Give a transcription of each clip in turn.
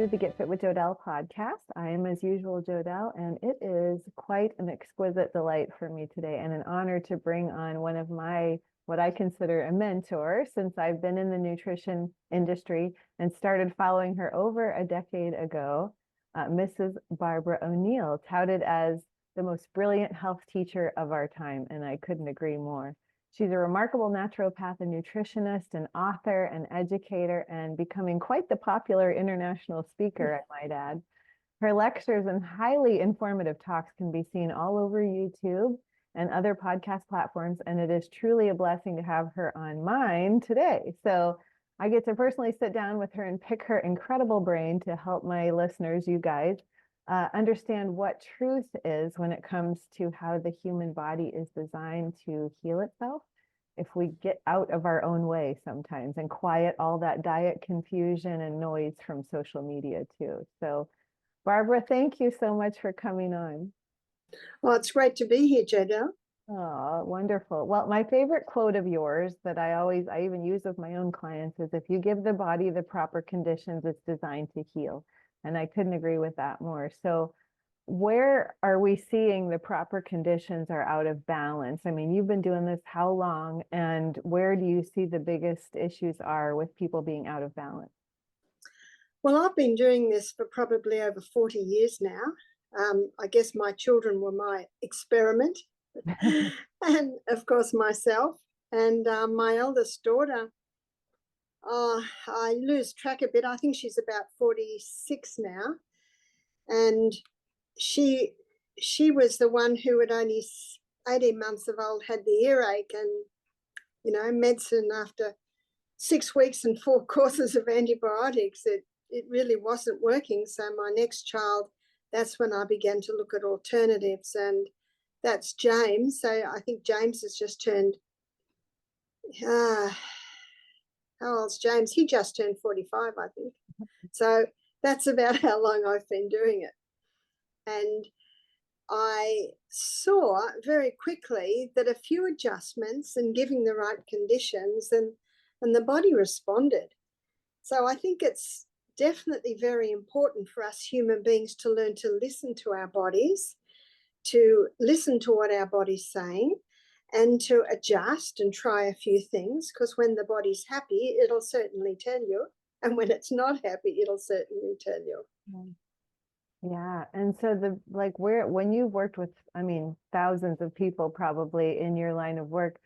to the Get Fit with Jodelle podcast. I am, as usual, Jodelle, and it is quite an exquisite delight for me today and an honor to bring on one of my, what I consider a mentor, since I've been in the nutrition industry and started following her over a decade ago, Mrs. Barbara Oneill, touted as the most brilliant health teacher of our time, and I couldn't agree more. She's a remarkable naturopath and nutritionist, an author, an educator, and becoming quite the popular international speaker, I might add. Her lectures and highly informative talks can be seen all over YouTube and other podcast platforms, and it is truly a blessing to have her on mine today. So I get to personally sit down with her and pick her incredible brain to help my listeners, you guys, understand what truth is when it comes to how the human body is designed to heal itself if we get out of our own way sometimes and quiet all that diet confusion and noise from social media too. So Barbara, thank you so much for coming on. Well, it's great to be here, Jodelle. Oh, wonderful. Well, my favorite quote of yours that I even use with my own clients is, if you give the body the proper conditions, it's designed to heal. And I couldn't agree with that more. So where are we seeing the proper conditions are out of balance? I mean, you've been doing this how long, and where do you see the biggest issues are with people being out of balance? Well, I've been doing this for probably over 40 years now. I guess my children were my experiment, and of course myself. And my eldest daughter, I lose track a bit. I think she's about 46 now. And she was the one who at only 18 months of old had the earache, and, you know, medicine after 6 weeks and 4 courses of antibiotics, it really wasn't working. So my next child, that's when I began to look at alternatives, and that's James. So I think James has just turned, how old's James? He just turned 45, I think. So that's about how long I've been doing it. And I saw very quickly that a few adjustments and giving the right conditions, and the body responded. So I think it's definitely very important for us human beings to learn to listen to our bodies, to listen to what our body's saying, and to adjust and try a few things, because when the body's happy, it'll certainly tell you. And when it's not happy, it'll certainly tell you. Yeah. And so when you've worked with, I mean, thousands of people probably in your line of work,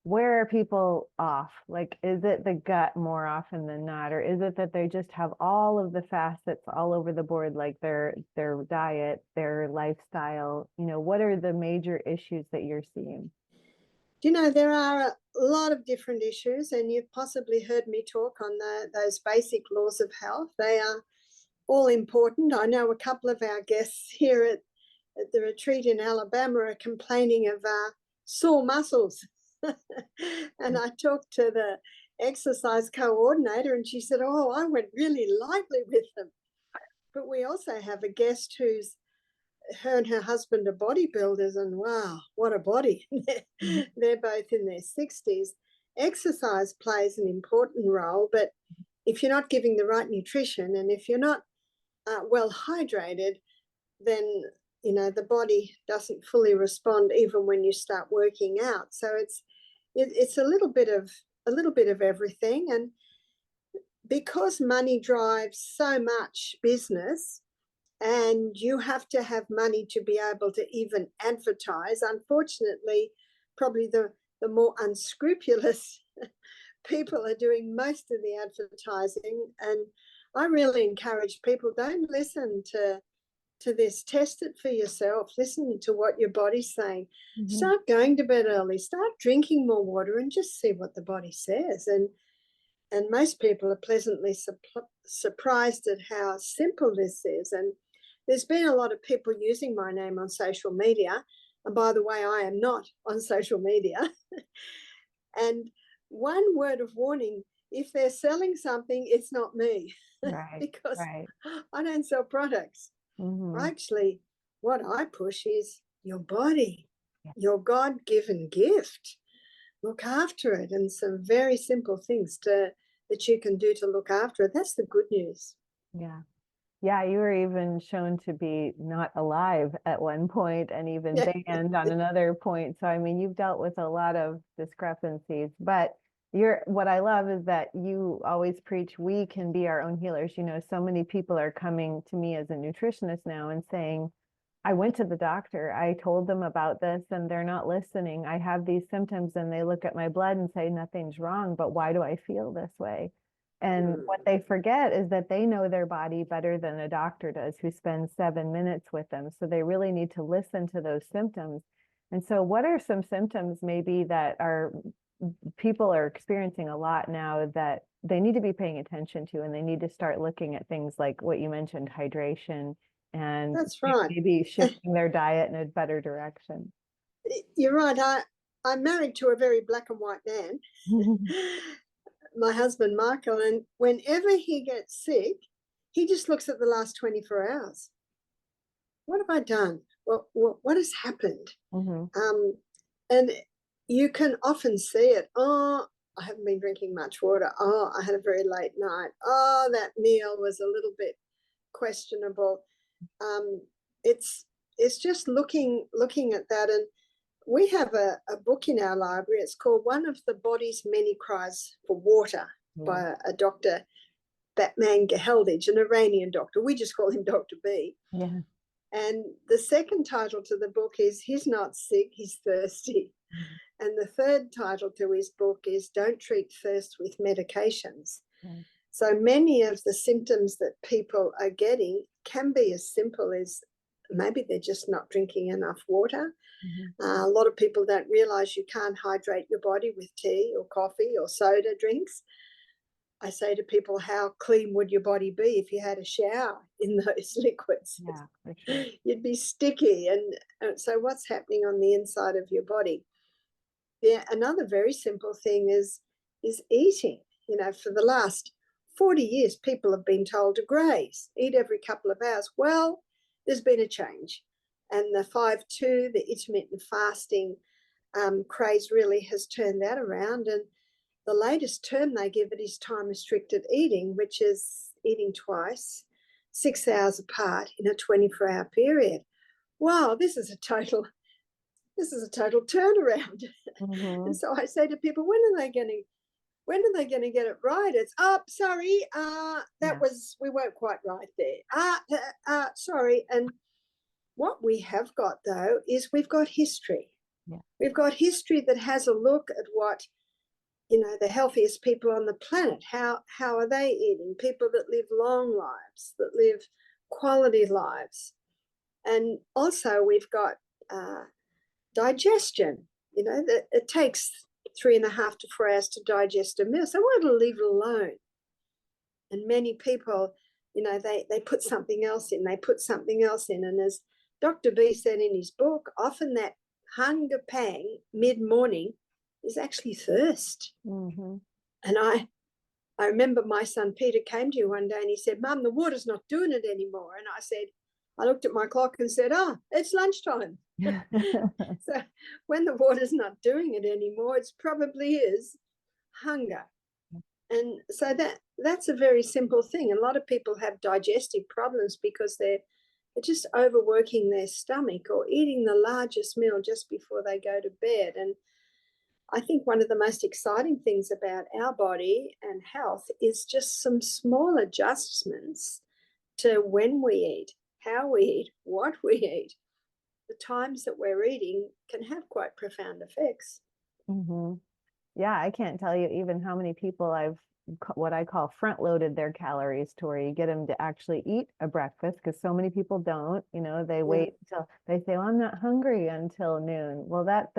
where are people off? Like, is it the gut more often than not, or is it that they just have all of the facets all over the board, like their diet, their lifestyle? You know, what are the major issues that you're seeing? You know, there are a lot of different issues, and you've possibly heard me talk on those basic laws of health. They are all important. I know a couple of our guests here at the retreat in Alabama are complaining of sore muscles. And I talked to the exercise coordinator, and she said, oh, I went really lightly with them. But we also have a guest who's, her and her husband are bodybuilders, and wow, what a body. They're both in their 60s. Exercise plays an important role, but if you're not giving the right nutrition, and if you're not well hydrated, then, you know, the body doesn't fully respond even when you start working out. So it's a little bit of everything. And because money drives so much business, and you have to have money to be able to even advertise, unfortunately, probably the more unscrupulous people are doing most of the advertising. And I really encourage people, don't listen to this. Test it for yourself. Listen to what your body's saying. Start going to bed early. Start drinking more water, and just see what the body says. And most people are pleasantly surprised at how simple this is. And there's been a lot of people using my name on social media. And by the way, I am not on social media. And one word of warning, if they're selling something, it's not me. Right. Because right. I don't sell products. Actually, what I push is your body, your God-given gift. Look after it, and some very simple things that you can do to look after it. That's the good news. Yeah. Yeah, you were even shown to be not alive at one point and even Yeah. banned on another point. So, I mean, you've dealt with a lot of discrepancies, but what I love is that you always preach we can be our own healers. You know, so many people are coming to me as a nutritionist now and saying, I went to the doctor, I told them about this and they're not listening. I have these symptoms and they look at my blood and say nothing's wrong, but why do I feel this way? And what they forget is that they know their body better than a doctor does, who spends 7 minutes with them. So they really need to listen to those symptoms. And so what are some symptoms maybe that people are experiencing a lot now that they need to be paying attention to, and they need to start looking at things like what you mentioned, hydration, and That's right. maybe shifting their diet in a better direction? You're right. I'm married to a very black and white man, my husband, Michael, and whenever he gets sick, he just looks at the last 24 hours. What have I done? What has happened? And you can often see it. Oh, I haven't been drinking much water. Oh, I had a very late night. Oh, that meal was a little bit questionable. It's just looking at that. And we have a book in our library. It's called One of the Body's Many Cries for Water by a doctor, Batman Geheldage, an Iranian doctor. We just call him Dr. B. Yeah. And the second title to the book is He's Not Sick, He's Thirsty. And the third title to his book is Don't Treat Thirst with Medications. So many of the symptoms that people are getting can be as simple as maybe they're just not drinking enough water. A lot of people don't realize you can't hydrate your body with tea or coffee or soda drinks. I say to people, how clean would your body be if you had a shower in those liquids? Yeah, for sure. You'd be sticky. And so what's happening on the inside of your body? Yeah, another very simple thing is eating. You know, for the last 40 years, people have been told to graze, eat every couple of hours. Well, there's been a change. And the 5-2, the intermittent fasting craze really has turned that around. And the latest term they give it is time-restricted eating, which is eating twice, 6 hours apart in a 24-hour period. Wow, this is a total turnaround. And so I say to people, when are they going to get it right? It's sorry, we weren't quite right there. Sorry. And what we have got though is we've got history. We've got history that has a look at what, you know, the healthiest people on the planet, how are they eating? People that live long lives, that live quality lives. And also we've got digestion. You know, that it takes 3.5 to 4 hours to digest a meal. So why to leave it alone? And many people, you know, they put something else in. And as Dr. B said in his book, often that hunger pang mid-morning is actually thirst. And I remember my son Peter came to you one day and he said, Mum, the water's not doing it anymore. And I looked at my clock and said, it's lunchtime. So when the water's not doing it anymore, it probably is hunger. And so that's a very simple thing. And a lot of people have digestive problems because they're just overworking their stomach or eating the largest meal just before they go to bed. And I think one of the most exciting things about our body and health is just some small adjustments to when we eat, how we eat, what we eat. The times that we're eating can have quite profound effects. Yeah, I can't tell you even how many people I've what I call front loaded their calories to where you get them to actually eat a breakfast, because so many people don't, you know, they wait till they say, well, I'm not hungry until noon. Well, that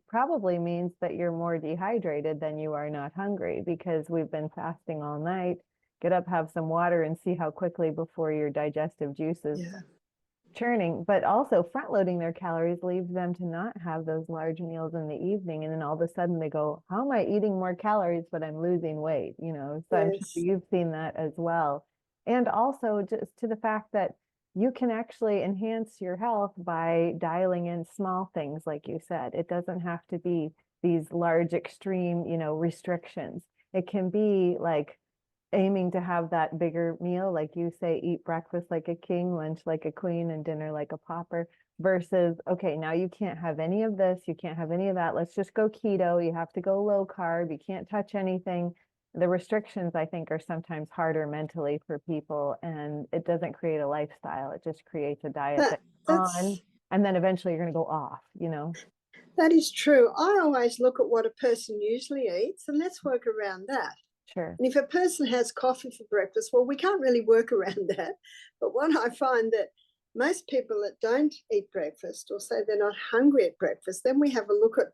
probably means that you're more dehydrated than you are not hungry, because we've been fasting all night. Get up, have some water, and see how quickly before your digestive juices churning. But also front loading their calories leaves them to not have those large meals in the evening, and then all of a sudden they go, how am I eating more calories but I'm losing weight, you know? So I'm sure you've seen that as well. And also just to the fact that you can actually enhance your health by dialing in small things, like you said. It doesn't have to be these large extreme, you know, restrictions. It can be like aiming to have that bigger meal, like you say, eat breakfast like a king, lunch like a queen, and dinner like a pauper, versus, okay, now you can't have any of this, you can't have any of that, let's just go keto, you have to go low carb, you can't touch anything. The restrictions, I think, are sometimes harder mentally for people, and it doesn't create a lifestyle, it just creates a diet That that's on, that's and then eventually you're going to go off, that is true. I always look at what a person usually eats and let's work around that. Sure. And if a person has coffee for breakfast, well, we can't really work around that. But what I find that most people that don't eat breakfast or say they're not hungry at breakfast, then we have a look at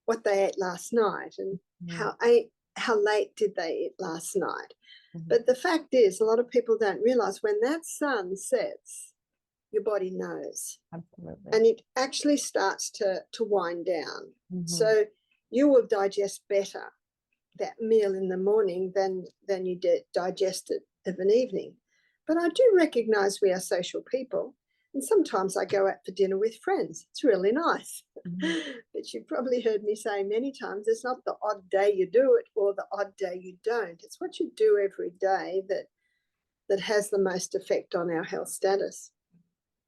what they ate last night and how late did they eat last night. But the fact is, a lot of people don't realize when that sun sets, your body knows. Absolutely. And it actually starts to wind down. So you will digest better that meal in the morning than you digest it of an evening. But I do recognize we are social people, and sometimes I go out for dinner with friends. It's really nice. But you've probably heard me say many times, it's not the odd day you do it or the odd day you don't. It's what you do every day that has the most effect on our health status.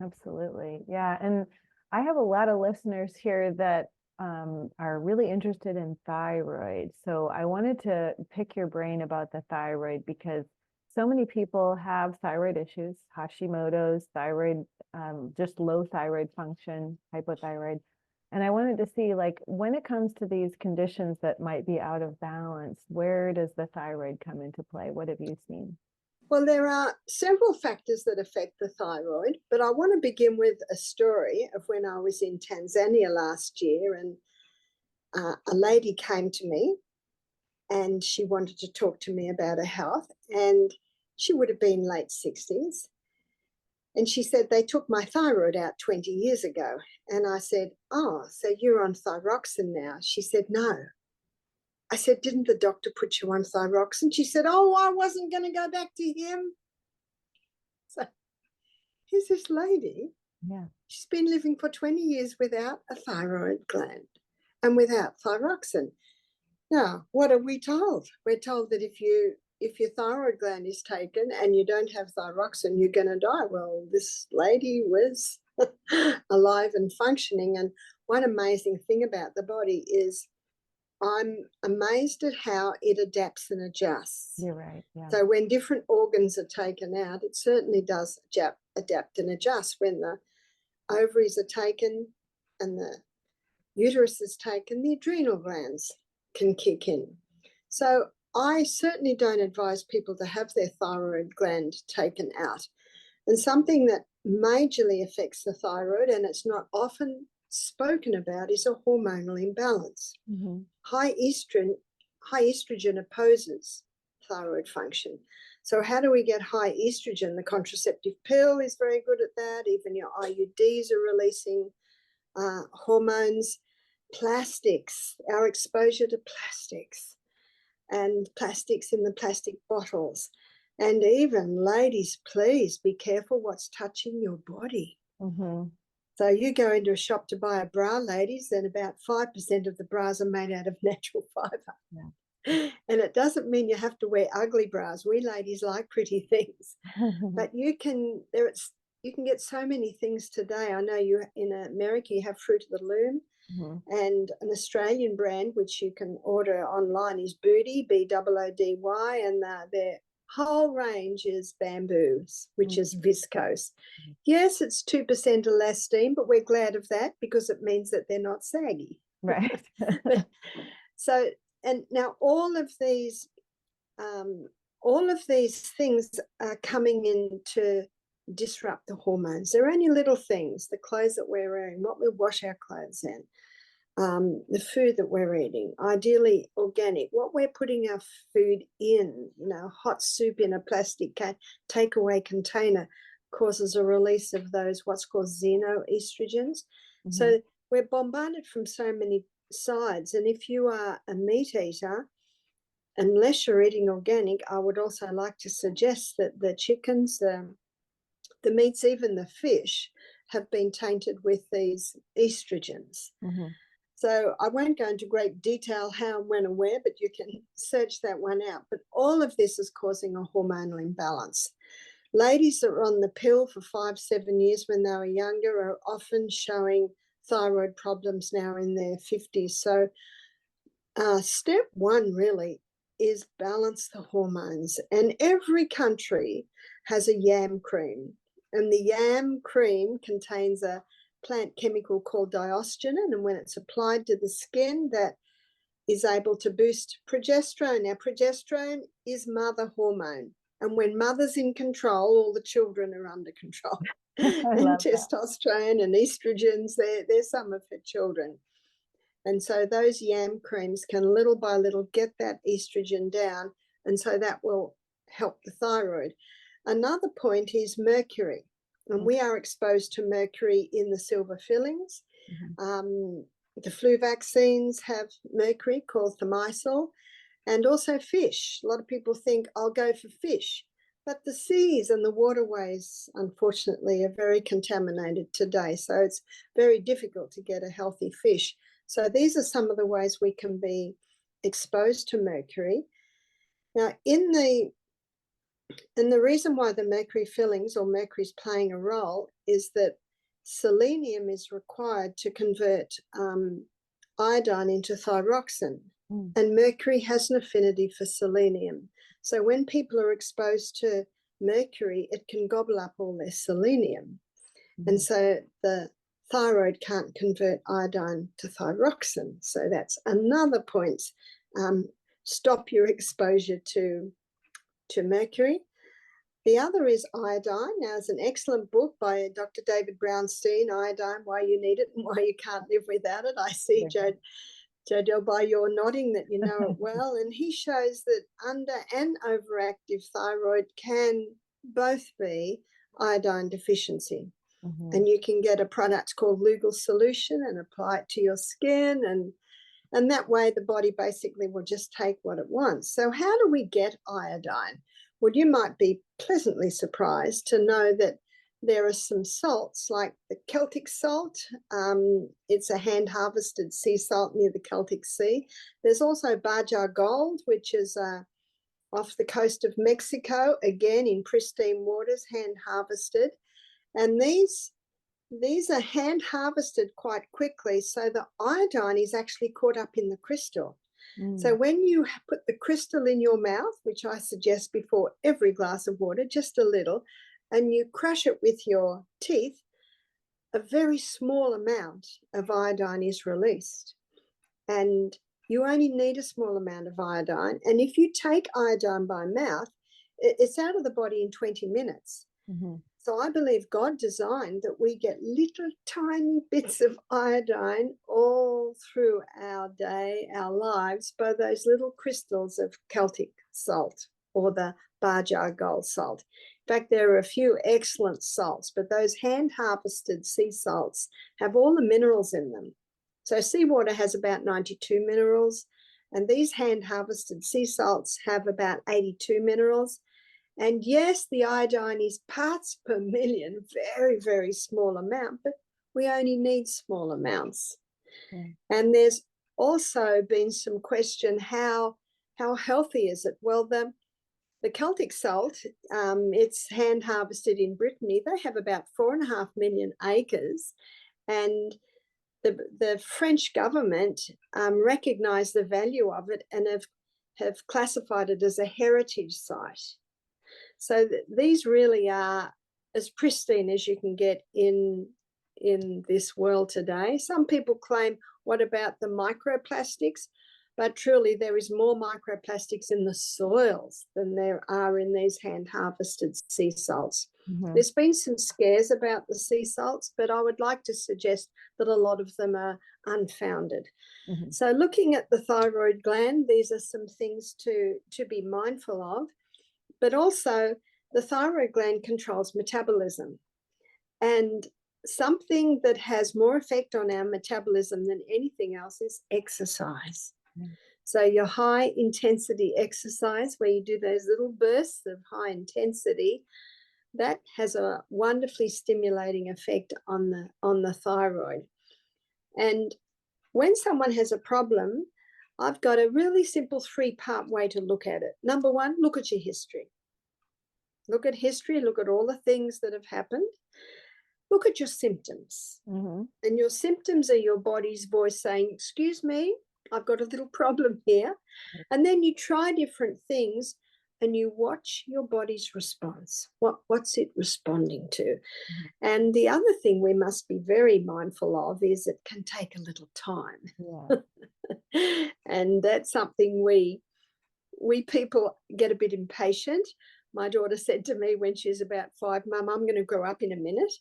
Absolutely. Yeah. And I have a lot of listeners here that are really interested in thyroid. So I wanted to pick your brain about the thyroid, because so many people have thyroid issues, Hashimoto's, thyroid, just low thyroid function, hypothyroid. And I wanted to see, like, when it comes to these conditions that might be out of balance, where does the thyroid come into play? What have you seen? Well, there are several factors that affect the thyroid, but I want to begin with a story of when I was in Tanzania last year, and a lady came to me and she wanted to talk to me about her health, and she would have been late 60s. And she said, they took my thyroid out 20 years ago. And I said, oh, so you're on thyroxine now? She said, no. I said, didn't the doctor put you on thyroxine? She said, oh, I wasn't going to go back to him. So here's this lady. Yeah. She's been living for 20 years without a thyroid gland and without thyroxine. Now, what are we told? We're told that if your thyroid gland is taken and you don't have thyroxine, you're going to die. Well, this lady was alive and functioning. And one amazing thing about the body is I'm amazed at how it adapts and adjusts. You're right. Yeah. So when different organs are taken out, it certainly does adapt and adjust. When the ovaries are taken and the uterus is taken, the adrenal glands can kick in. So I certainly don't advise people to have their thyroid gland taken out. And something that majorly affects the thyroid, and it's not often spoken about, is a hormonal imbalance. High estrogen opposes thyroid function. So how do we get high estrogen? The contraceptive pill is very good at that. Even your IUDs are releasing hormones. Plastics, our exposure to plastics, and plastics in the plastic bottles. And even, ladies, please be careful what's touching your body. So you go into a shop to buy a bra, ladies, and about 5% of the bras are made out of natural fiber. Yeah. And it doesn't mean you have to wear ugly bras. We ladies like pretty things. But you can get so many things today. I know you in America, you have Fruit of the Loom. And an Australian brand, which you can order online, is Booty, Boody, and their whole range is bamboos, which is viscose. Yes, it's 2% elastine, but we're glad of that because it means that they're not saggy. Right. So, and now all of these things are coming in to disrupt the hormones. They're only little things, the clothes that we're wearing, what we wash our clothes in, the food that we're eating, ideally organic, what we're putting our food in, hot soup in a plastic takeaway container causes a release of those what's called xenoestrogens. So we're bombarded from so many sides. And if you are a meat eater, unless you're eating organic, I would also like to suggest that the chickens, the meats, even the fish, have been tainted with these estrogens. So I won't go into great detail how and when and where, but you can search that one out. But all of this is causing a hormonal imbalance. Ladies that were on the pill for 5-7 years when they were younger are often showing thyroid problems now in their 50s. So step one really is balance the hormones. And every country has a yam cream. And the yam cream contains a plant chemical called diosgenin. And when it's applied to the skin, that is able to boost progesterone. Now, progesterone is mother hormone. And when mother's in control, all the children are under control. And testosterone and estrogens, they're some of her children. And so those yam creams can little by little get that estrogen down. And so that will help the thyroid. Another point is mercury. And we are exposed to mercury in the silver fillings. The flu vaccines have mercury called thimerosal, and also fish. A lot of people think I'll go for fish, but the seas and the waterways, unfortunately, are very contaminated today. So it's very difficult to get a healthy fish. So these are some of the ways we can be exposed to mercury. Now, and the reason why the mercury fillings or mercury is playing a role is that selenium is required to convert iodine into thyroxine, and mercury has an affinity for selenium. So when people are exposed to mercury, it can gobble up all their selenium. And so the thyroid can't convert iodine to thyroxine. So that's another point. Stop your exposure to mercury. The other is iodine. Now, there's an excellent book by Dr. David Brownstein, Iodine, Why You Need It and Why You Can't Live Without It. I see, Jodelle, by your nodding that you know it well. And he shows that under and overactive thyroid can both be iodine deficiency. And you can get a product called Lugal Solution and apply it to your skin. And that way the body basically will just take what it wants. So how do we get iodine? Well, you might be pleasantly surprised to know that there are some salts like the Celtic salt. It's a hand-harvested sea salt near the Celtic Sea. There's also Baja Gold, which is off the coast of Mexico, again in pristine waters, hand-harvested. And these are hand-harvested quite quickly, so the iodine is actually caught up in the crystal. So when you put the crystal in your mouth, which I suggest before every glass of water, just a little, and you crush it with your teeth, a very small amount of iodine is released. And you only need a small amount of iodine. And if you take iodine by mouth, it's out of the body in 20 minutes. So I believe God designed that we get little tiny bits of iodine all through our day, our lives, by those little crystals of Celtic salt or the Baja Gold salt. In fact, there are a few excellent salts, but those hand-harvested sea salts have all the minerals in them. So seawater has about 92 minerals, and these hand-harvested sea salts have about 82 minerals. And yes, the iodine is parts per million, very, very small amount, but we only need small amounts. And there's also been some question, how healthy is it? Well, the Celtic salt, it's hand harvested in Brittany. They have about 4.5 million acres, and the French government recognised the value of it and have classified it as a heritage site. So these really are as pristine as you can get in this world today. Some people claim, what about the microplastics? But truly, there is more microplastics in the soils than there are in these hand-harvested sea salts. There's been some scares about the sea salts, but I would like to suggest that a lot of them are unfounded. So looking at the thyroid gland, these are some things to be mindful of. But also, the thyroid gland controls metabolism. And something that has more effect on our metabolism than anything else is exercise. So your high intensity exercise, where you do those little bursts of high intensity, that has a wonderfully stimulating effect on the thyroid. And when someone has a problem, I've got a really simple 3-part way to look at it. Number one, look at your history. Look at history, look at all the things that have happened. Look at your symptoms. Mm-hmm. And your symptoms are your body's voice saying, excuse me, I've got a little problem here. And then you try different things and you watch your body's response. What's it responding to? Mm-hmm. And the other thing we must be very mindful of is it can take a little time. Yeah. And that's something we people get a bit impatient. My daughter said to me when she was about 5, Mum, I'm going to grow up in a minute.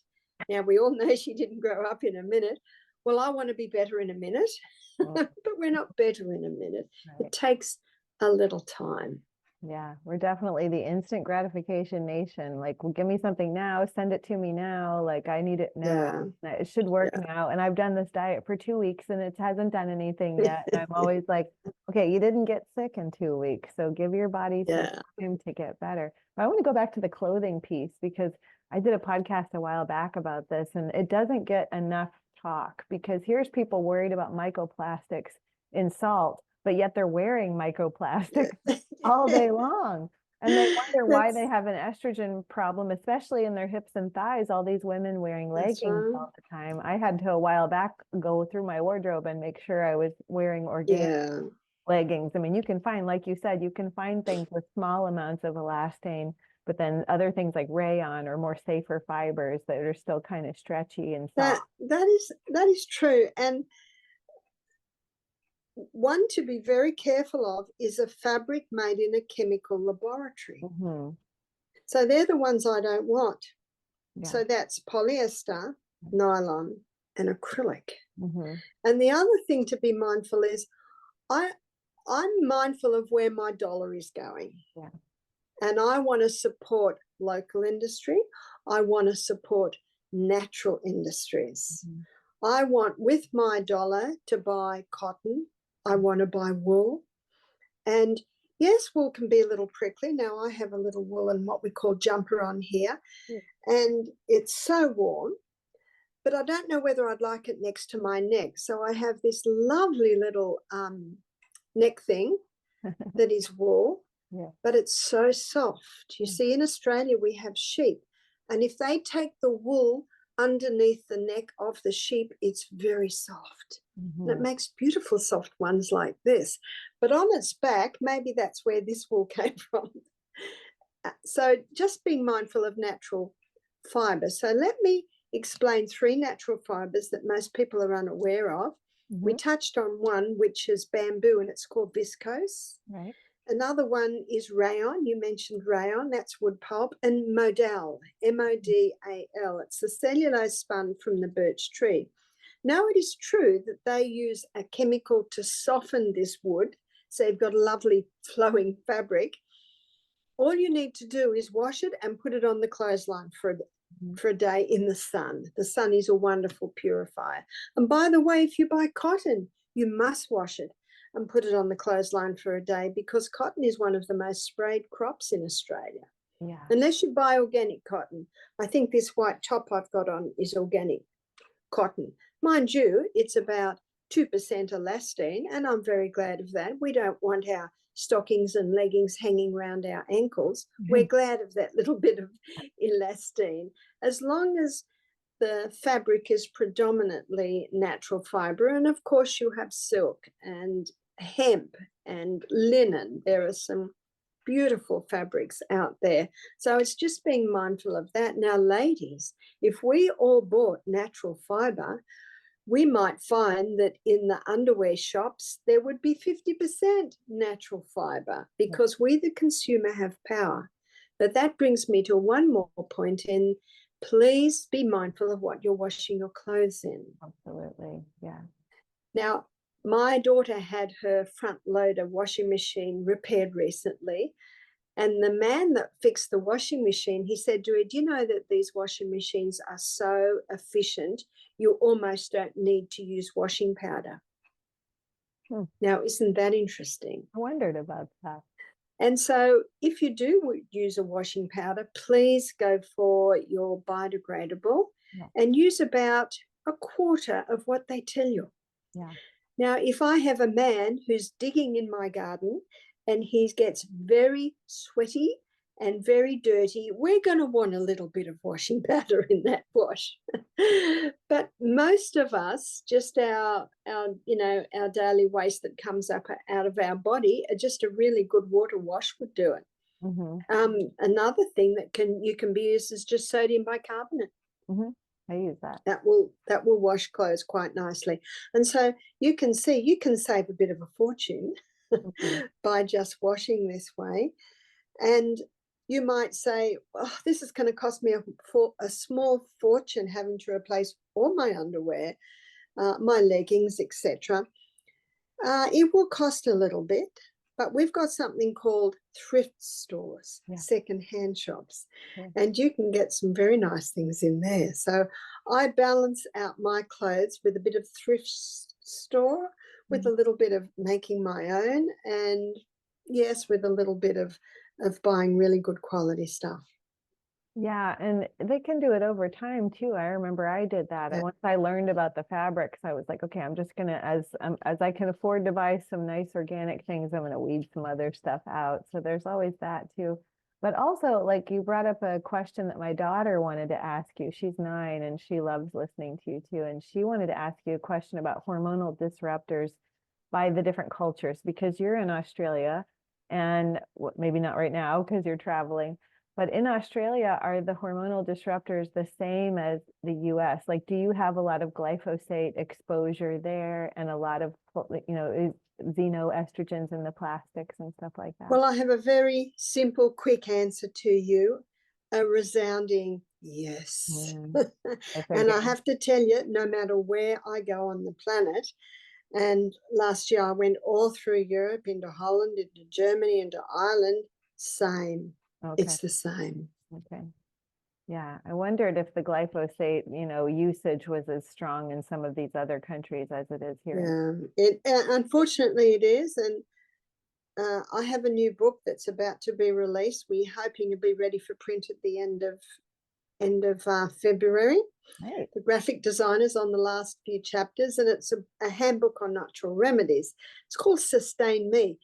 Now, we all know she didn't grow up in a minute. Well, I want to be better in a minute, but we're not better in a minute. Right. It takes a little time. Yeah, we're definitely the instant gratification nation. Like, well, give me something now, send it to me now. Like, I need it now. Yeah. It should work Yeah. now. And I've done this diet for 2 weeks and it hasn't done anything yet. And I'm always like, okay, you didn't get sick in 2 weeks. So give your body some Yeah. time to get better. But I want to go back to the clothing piece because I did a podcast a while back about this and it doesn't get enough talk because here's people worried about microplastics in salt, but yet they're wearing microplastics all day long. And they wonder why they have an estrogen problem, especially in their hips and thighs. All these women wearing leggings all the time. I had to a while back go through my wardrobe and make sure I was wearing organic leggings. I mean, you can find, like you said, you can find things with small amounts of elastane, but then other things like rayon or more safer fibers that are still kind of stretchy and soft. That is true. And one to be very careful of is a fabric made in a chemical laboratory. Mm-hmm. So they're the ones I don't want. Yeah. So that's polyester, nylon, and acrylic. Mm-hmm. And the other thing to be mindful is I'm mindful of where my dollar is going. Yeah. And I want to support local industry. I want to support natural industries. Mm-hmm. I want, with my dollar, to buy cotton. I want to buy wool. And yes, wool can be a little prickly. Now, I have a little wool and what we call jumper on here. Yeah. And it's so warm, but I don't know whether I'd like it next to my neck. So I have this lovely little neck thing that is wool. Yeah. But it's so soft. You see, in Australia, we have sheep. And if they take the wool underneath the neck of the sheep, it's very soft. Mm-hmm. And it makes beautiful soft ones like this. But on its back, maybe that's where this wool came from. So just being mindful of natural fibers. So let me explain 3 natural fibers that most people are unaware of. Mm-hmm. We touched on one, which is bamboo, and it's called viscose. Right. Another one is rayon. You mentioned rayon. That's wood pulp. And modal, M-O-D-A-L. It's the cellulose spun from the birch tree. Now, it is true that they use a chemical to soften this wood, so you've got a lovely flowing fabric. All you need to do is wash it and put it on the clothesline for a day in the sun. The sun is a wonderful purifier. And by the way, if you buy cotton, you must wash it and put it on the clothesline for a day because cotton is one of the most sprayed crops in Australia. Yeah. Unless you buy organic cotton. I think this white top I've got on is organic cotton. Mind you, it's about 2% elastane, and I'm very glad of that. We don't want our stockings and leggings hanging around our ankles. Mm-hmm. We're glad of that little bit of elastane. As long as the fabric is predominantly natural fiber, and of course you have silk and hemp and linen. There are some beautiful fabrics out there. So it's just being mindful of that. Now, ladies, if we all bought natural fiber, we might find that in the underwear shops, there would be 50% natural fiber because we, the consumer, have power. But that brings me to one more point in, please be mindful of what you're washing your clothes in. Absolutely, yeah. Now, my daughter had her front loader washing machine repaired recently. And the man that fixed the washing machine, he said to her, do you know that these washing machines are so efficient, you almost don't need to use washing powder? Now, isn't that interesting? I wondered about that. And so if you do use a washing powder, please go for your biodegradable and use about a quarter of what they tell you. Yeah. Now, if I have a man who's digging in my garden and he gets very sweaty and very dirty, we're going to want a little bit of washing powder in that wash. But most of us, just our daily waste that comes up out of our body, just a really good water wash would do it. Another thing that you can be used is just sodium bicarbonate. I use that. That will wash clothes quite nicely. And so you can see you can save a bit of a fortune by just washing this way. And you might say, oh, this is going to cost me a small fortune, having to replace all my underwear, my leggings, etc. It will cost a little bit, but we've got something called thrift stores, second-hand shops, and you can get some very nice things in there. So I balance out my clothes with a bit of thrift store, with a little bit of making my own, and yes, with a little bit of buying really good quality stuff. Yeah, and they can do it over time too. I remember I did that. And once I learned about the fabrics, I was like, okay, I'm just gonna, as I can afford to buy some nice organic things, I'm gonna weed some other stuff out. So there's always that too. But also, like, you brought up a question that my daughter wanted to ask you. She's 9 and she loves listening to you too. And she wanted to ask you a question about hormonal disruptors by the different cultures, because you're in Australia, and maybe not right now because you're traveling. But in Australia, are the hormonal disruptors the same as the US? Like, do you have a lot of glyphosate exposure there, and a lot of, xenoestrogens in the plastics and stuff like that? Well, I have a very simple, quick answer to you. A resounding yes. And I have to tell you, no matter where I go on the planet, and last year I went all through Europe, into Holland, into Germany, into Ireland, same. It's the same. Yeah, I wondered if the glyphosate, usage was as strong in some of these other countries as it is here. Unfortunately it is, and I have a new book that's about to be released. We're hoping to be ready for print at the end of February. Right. The graphic designer's on the last few chapters, and it's a handbook on natural remedies. It's called Sustain Me.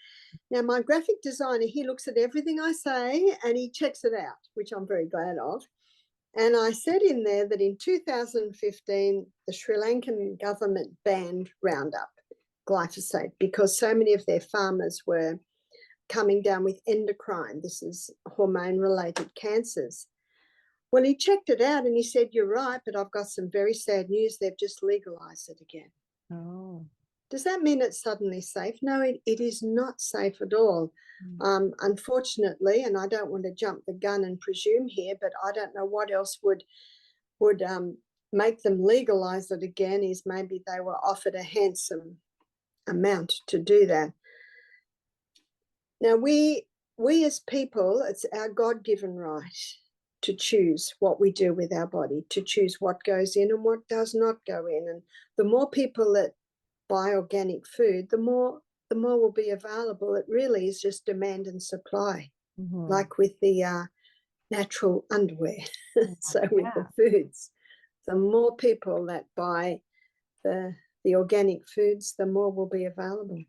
Now, my graphic designer, he looks at everything I say and he checks it out, which I'm very glad of. And I said in there that in 2015, the Sri Lankan government banned Roundup, glyphosate, because so many of their farmers were coming down with endocrine, this is hormone-related cancers. Well, he checked it out and he said, you're right, but I've got some very sad news. They've just legalized it again. Oh. Does that mean it's suddenly safe? No, it is not safe at all. Unfortunately, and I don't want to jump the gun and presume here, but I don't know what else would make them legalize it again, is maybe they were offered a handsome amount to do that. Now, we as people, it's our God-given right to choose what we do with our body, to choose what goes in and what does not go in. And the more people that buy organic food, the more will be available. It really is just demand and supply, like with the natural underwear. So with the foods, the more people that buy the organic foods, the more will be available.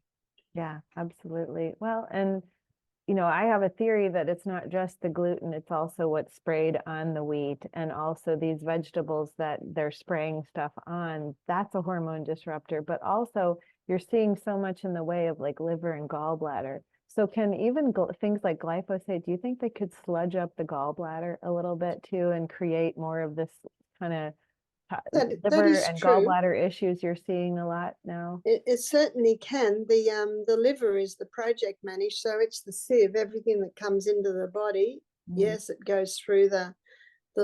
Yeah, absolutely. Well, and I have a theory that it's not just the gluten, it's also what's sprayed on the wheat, and also these vegetables that they're spraying stuff on. That's a hormone disruptor, but also you're seeing so much in the way of like liver and gallbladder. So can even things like glyphosate, do you think they could sludge up the gallbladder a little bit too and create more of this kind of liver and gallbladder issues you're seeing a lot now? It certainly can. The liver is the project managed, so it's the sieve. Everything that comes into the body, yes, it goes through the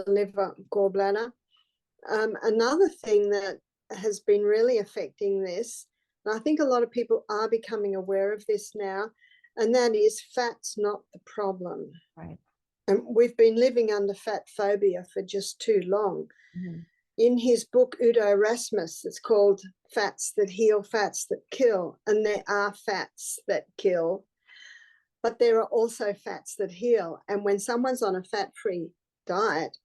liver, gallbladder. Another thing that has been really affecting this, and I think a lot of people are becoming aware of this now, and that is fat's not the problem. Right. And we've been living under fat phobia for just too long. In his book, Udo Erasmus, it's called Fats That Heal, Fats That Kill. And there are fats that kill, but there are also fats that heal. And when someone's on a fat-free diet,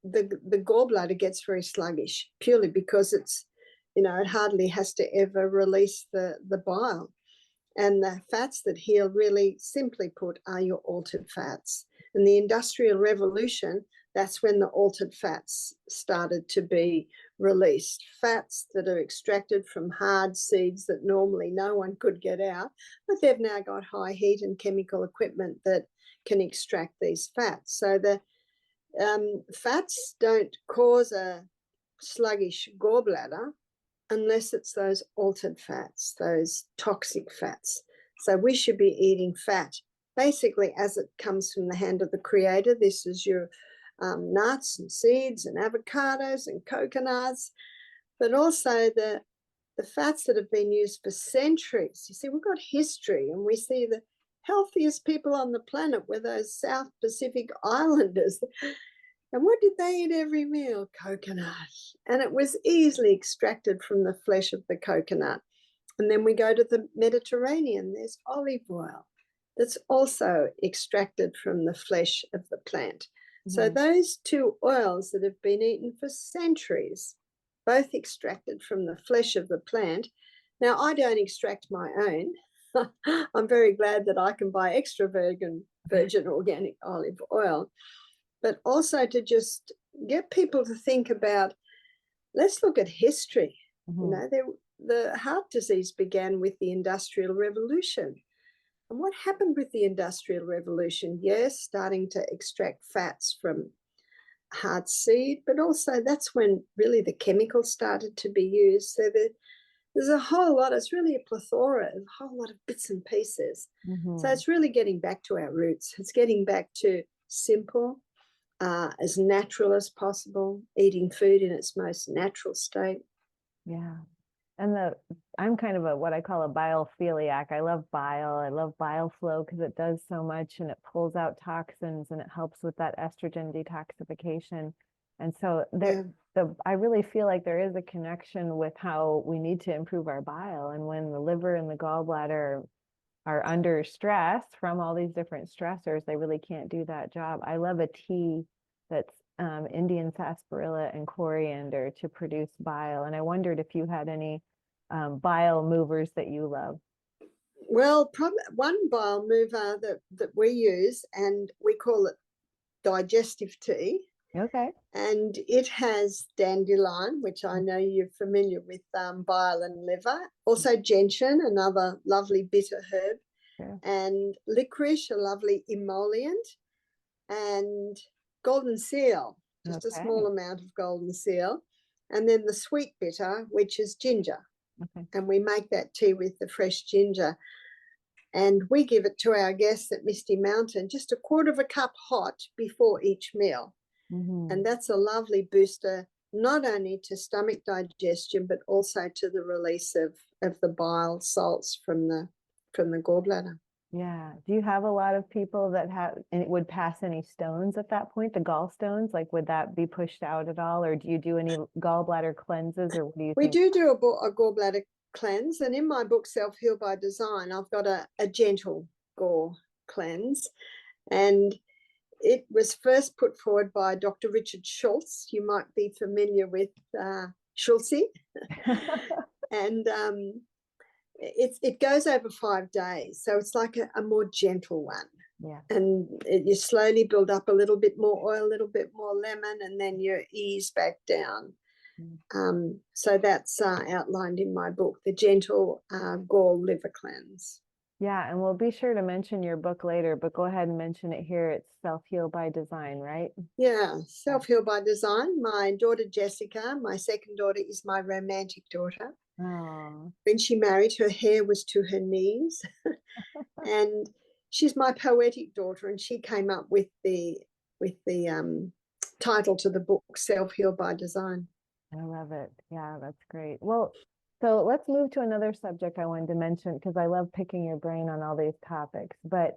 the gallbladder gets very sluggish, purely because it hardly has to ever release the bile. And the fats that heal, really simply put, are your altered fats. And the Industrial Revolution, that's when the altered fats started to be released. Fats that are extracted from hard seeds that normally no one could get out, but they've now got high heat and chemical equipment that can extract these fats. So the fats don't cause a sluggish gallbladder unless it's those altered fats, those toxic fats. So we should be eating fat basically as it comes from the hand of the Creator. This is your nuts and seeds and avocados and coconuts, but also the fats that have been used for centuries. You see, we've got history, and we see the healthiest people on the planet were those South Pacific Islanders. And what did they eat every meal? Coconut. And it was easily extracted from the flesh of the coconut. And then we go to the Mediterranean, there's olive oil that's also extracted from the flesh of the plant. So those two oils that have been eaten for centuries, both extracted from the flesh of the plant. Now, I don't extract my own. I'm very glad that I can buy extra virgin organic olive oil. But also to just get people to think about, let's look at history. The heart disease began with the Industrial Revolution. And what happened with the Industrial Revolution? Yes, starting to extract fats from hard seed, but also that's when really the chemicals started to be used. So there's a whole lot, it's really a plethora of a whole lot of bits and pieces. So it's really getting back to our roots. It's getting back to simple, as natural as possible, eating food in its most natural state. Yeah. And I'm kind of what I call a biophiliac. I love bile. I love bile flow because it does so much, and it pulls out toxins, and it helps with that estrogen detoxification. And so I really feel like there is a connection with how we need to improve our bile. And when the liver and the gallbladder are under stress from all these different stressors, they really can't do that job. I love a tea that's Indian sarsaparilla and coriander to produce bile. And I wondered if you had any bile movers that you love. Well, probably one bile mover that we use, and we call it digestive tea. Okay. And it has dandelion, which I know you're familiar with, bile and liver. Also gentian, another lovely bitter herb. Sure. And licorice, a lovely emollient. And golden seal, just a small amount of golden seal. And then the sweet bitter, which is ginger. And we make that tea with the fresh ginger. And we give it to our guests at Misty Mountain, just a quarter of a cup hot before each meal. And that's a lovely booster, not only to stomach digestion, but also to the release of the bile salts from the gallbladder. Yeah. Do you have a lot of people that and it would pass any stones at that point, the gallstones? Like, would that be pushed out at all? Or do you do any gallbladder cleanses, or what do you think? We do a gallbladder cleanse. And in my book, Self Heal by Design, I've got a gentle gall cleanse. And it was first put forward by Dr. Richard Schultz. You might be familiar with Schultzy. And it goes over 5 days. So it's like a more gentle one. Yeah. And you slowly build up a little bit more oil, a little bit more lemon, and then you ease back down. So that's outlined in my book, The Gentle Gall Liver Cleanse. Yeah, and we'll be sure to mention your book later, but go ahead and mention it here. It's Self Heal by Design, right? Yeah, Self Heal by Design. My daughter Jessica, my second daughter, is my romantic daughter. Oh. When she married, her hair was to her knees. And she's my poetic daughter, and she came up with the title to the book, Self Heal by Design. I love it. Yeah, that's great. Well, so let's move to another subject I wanted to mention, because I love picking your brain on all these topics. But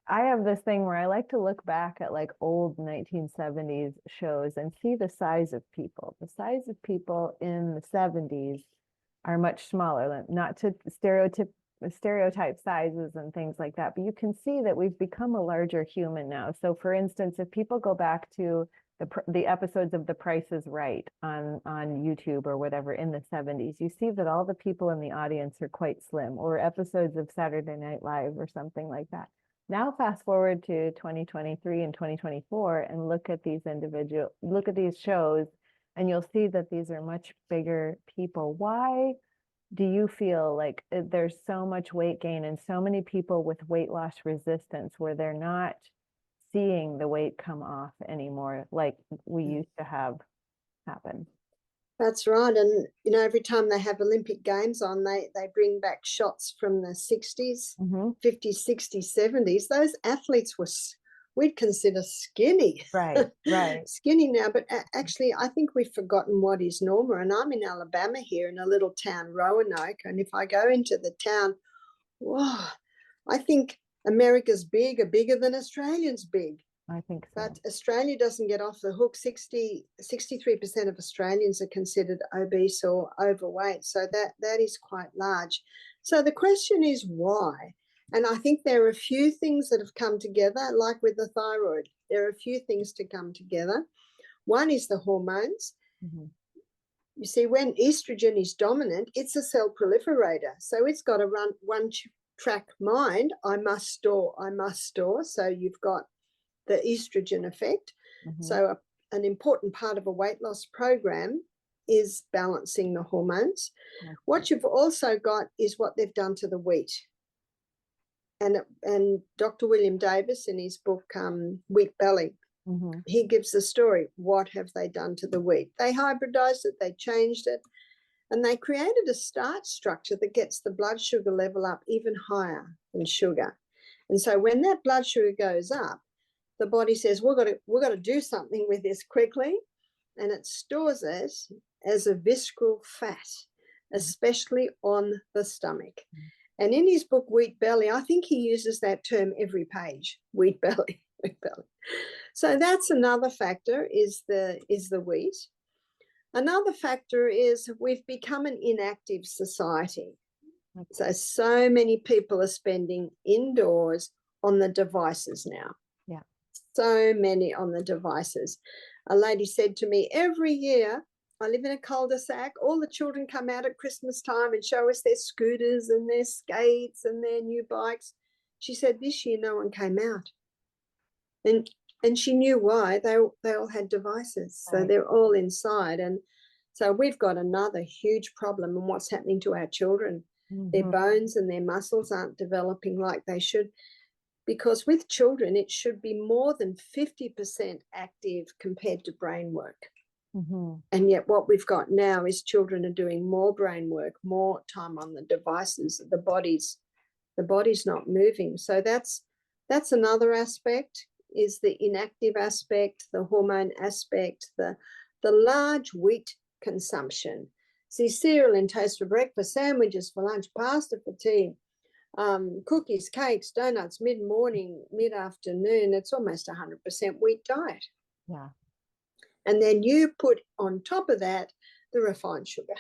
I have this thing where I like to look back at like old 1970s shows and see the size of people. The size of people in the 70s are much smaller, not to stereotype sizes and things like that, but you can see that we've become a larger human now. So for instance, if people go back to the episodes of The Price is Right on YouTube or whatever in the 70s, you see that all the people in the audience are quite slim, or episodes of Saturday Night Live or something like that. Now fast forward to 2023 and 2024 and look at these shows, and you'll see that these are much bigger people. Why do you feel like there's so much weight gain and so many people with weight loss resistance where they're not seeing the weight come off anymore like we used to have happen? That's right. And, every time they have Olympic Games on, they bring back shots from the 60s, 50s, 60s, 70s. Those athletes we'd consider skinny. Right. Skinny now. But actually, I think we've forgotten what is normal. And I'm in Alabama here in a little town, Roanoke. And if I go into the town, whoa, I think America's bigger than Australians big. I think so. But Australia doesn't get off the hook. 63% of Australians are considered obese or overweight. So that is quite large. So the question is why? And I think there are a few things that have come together, like with the thyroid. There are a few things to come together. One is the hormones. You see, when estrogen is dominant, it's a cell proliferator. So it's got to run one-track mind. I must store. So you've got the estrogen effect. So an important part of a weight loss program is balancing the hormones. What you've also got is what they've done to the wheat. And Dr. William Davis, in his book, Wheat Belly, he gives the story. What have they done to the wheat? They hybridized it, they changed it, and they created a starch structure that gets the blood sugar level up even higher than sugar. And so when that blood sugar goes up, the body says, we've got to do something with this quickly, and it stores it as a visceral fat, especially on the stomach. And in his book, Wheat Belly, I think he uses that term every page, wheat belly, wheat belly. So that's another factor, is the wheat. Another factor is we've become an inactive society. So many people are spending indoors on the devices now. So many on the devices. A lady said to me, every year, I live in a cul-de-sac, all the children come out at Christmas time and show us their scooters and their skates and their new bikes. She said, this year no one came out. And she knew why. They all had devices. So they're all inside. And so we've got another huge problem in what's happening to our children. Their bones and their muscles aren't developing like they should. Because with children, it should be more than 50% active compared to brain work. And yet what we've got now is children are doing more brain work, more time on the devices. The body's not moving. So that's another aspect, is the inactive aspect, the hormone aspect, the large wheat consumption. See, cereal and toast for breakfast, sandwiches for lunch, pasta for tea, cookies, cakes, donuts, mid-morning, mid-afternoon. It's almost 100% wheat diet. And then you put on top of that the refined sugar.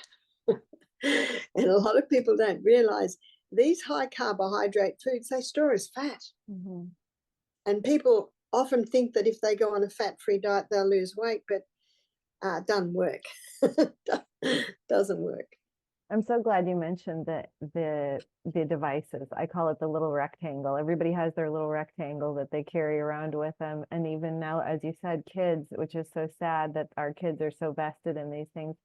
And a lot of people don't realize these high carbohydrate foods, they store as fat. And people often think that if they go on a fat-free diet, they'll lose weight, but it doesn't work. Doesn't work. I'm so glad you mentioned the devices. I call it the little rectangle. Everybody has their little rectangle that they carry around with them. And even now, as you said, kids, which is so sad that our kids are so vested in these things.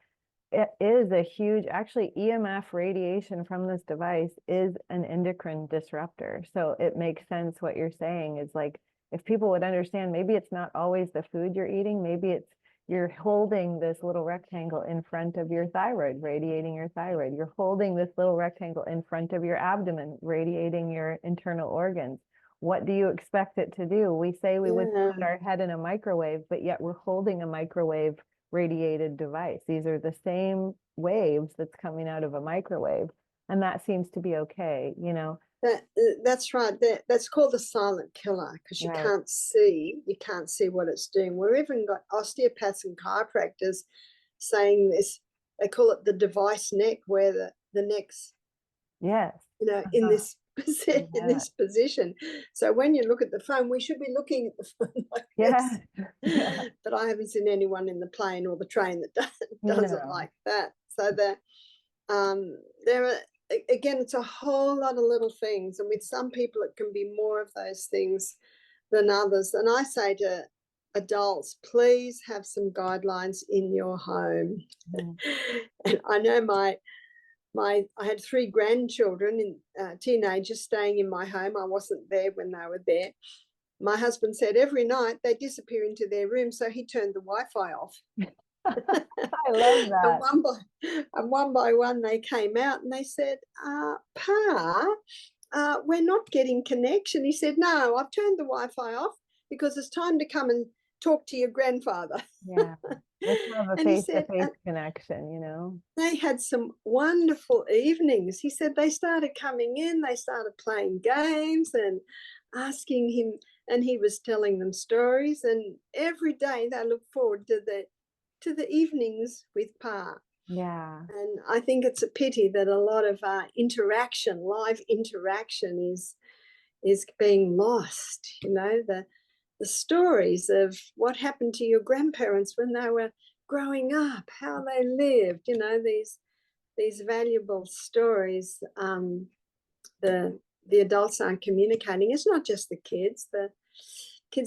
It is a huge, actually, EMF radiation from this device is an endocrine disruptor. So it makes sense what you're saying is like, if people would understand, maybe it's not always the food you're eating, maybe it's you're holding this little rectangle in front of your thyroid, radiating your thyroid. You're holding this little rectangle in front of your abdomen, radiating your internal organs. What do you expect it to do? We say we would put our head in a microwave, but yet we're holding a microwave radiated device. These are the same waves that's coming out of a microwave, and that seems to be okay, you know. That's right. That's called the silent killer, because you can't see what it's doing. We've even got osteopaths and chiropractors saying this. They call it the device neck, where the neck's in this in this position. So when you look at the phone, we should be looking at the phone like Yeah. this. Yeah. But I haven't seen anyone in the plane or the train that does it No. like that. So there are, again, it's a whole lot of little things, and with some people it can be more of those things than others. And I say to adults, please have some guidelines in your home. And I know I had 3 grandchildren, teenagers, staying in my home. I wasn't there when they were there. My husband said every night they disappear into their room, so he turned the Wi-Fi off. I love that. And one by one they came out and they said, Pa, we're not getting connection. He said, no, I've turned the Wi-Fi off because it's time to come and talk to your grandfather. Yeah. Let's have a And he said, face-to-face connection, you know? they had some wonderful evenings. He said they started coming in, they started playing games and asking him, and he was telling them stories. And every day they look forward to the evenings with Pa. Yeah. And I think it's a pity that a lot of live interaction is being lost. You know, the stories of what happened to your grandparents when they were growing up, how they lived, you know, these valuable stories. The adults aren't communicating. It's not just the kids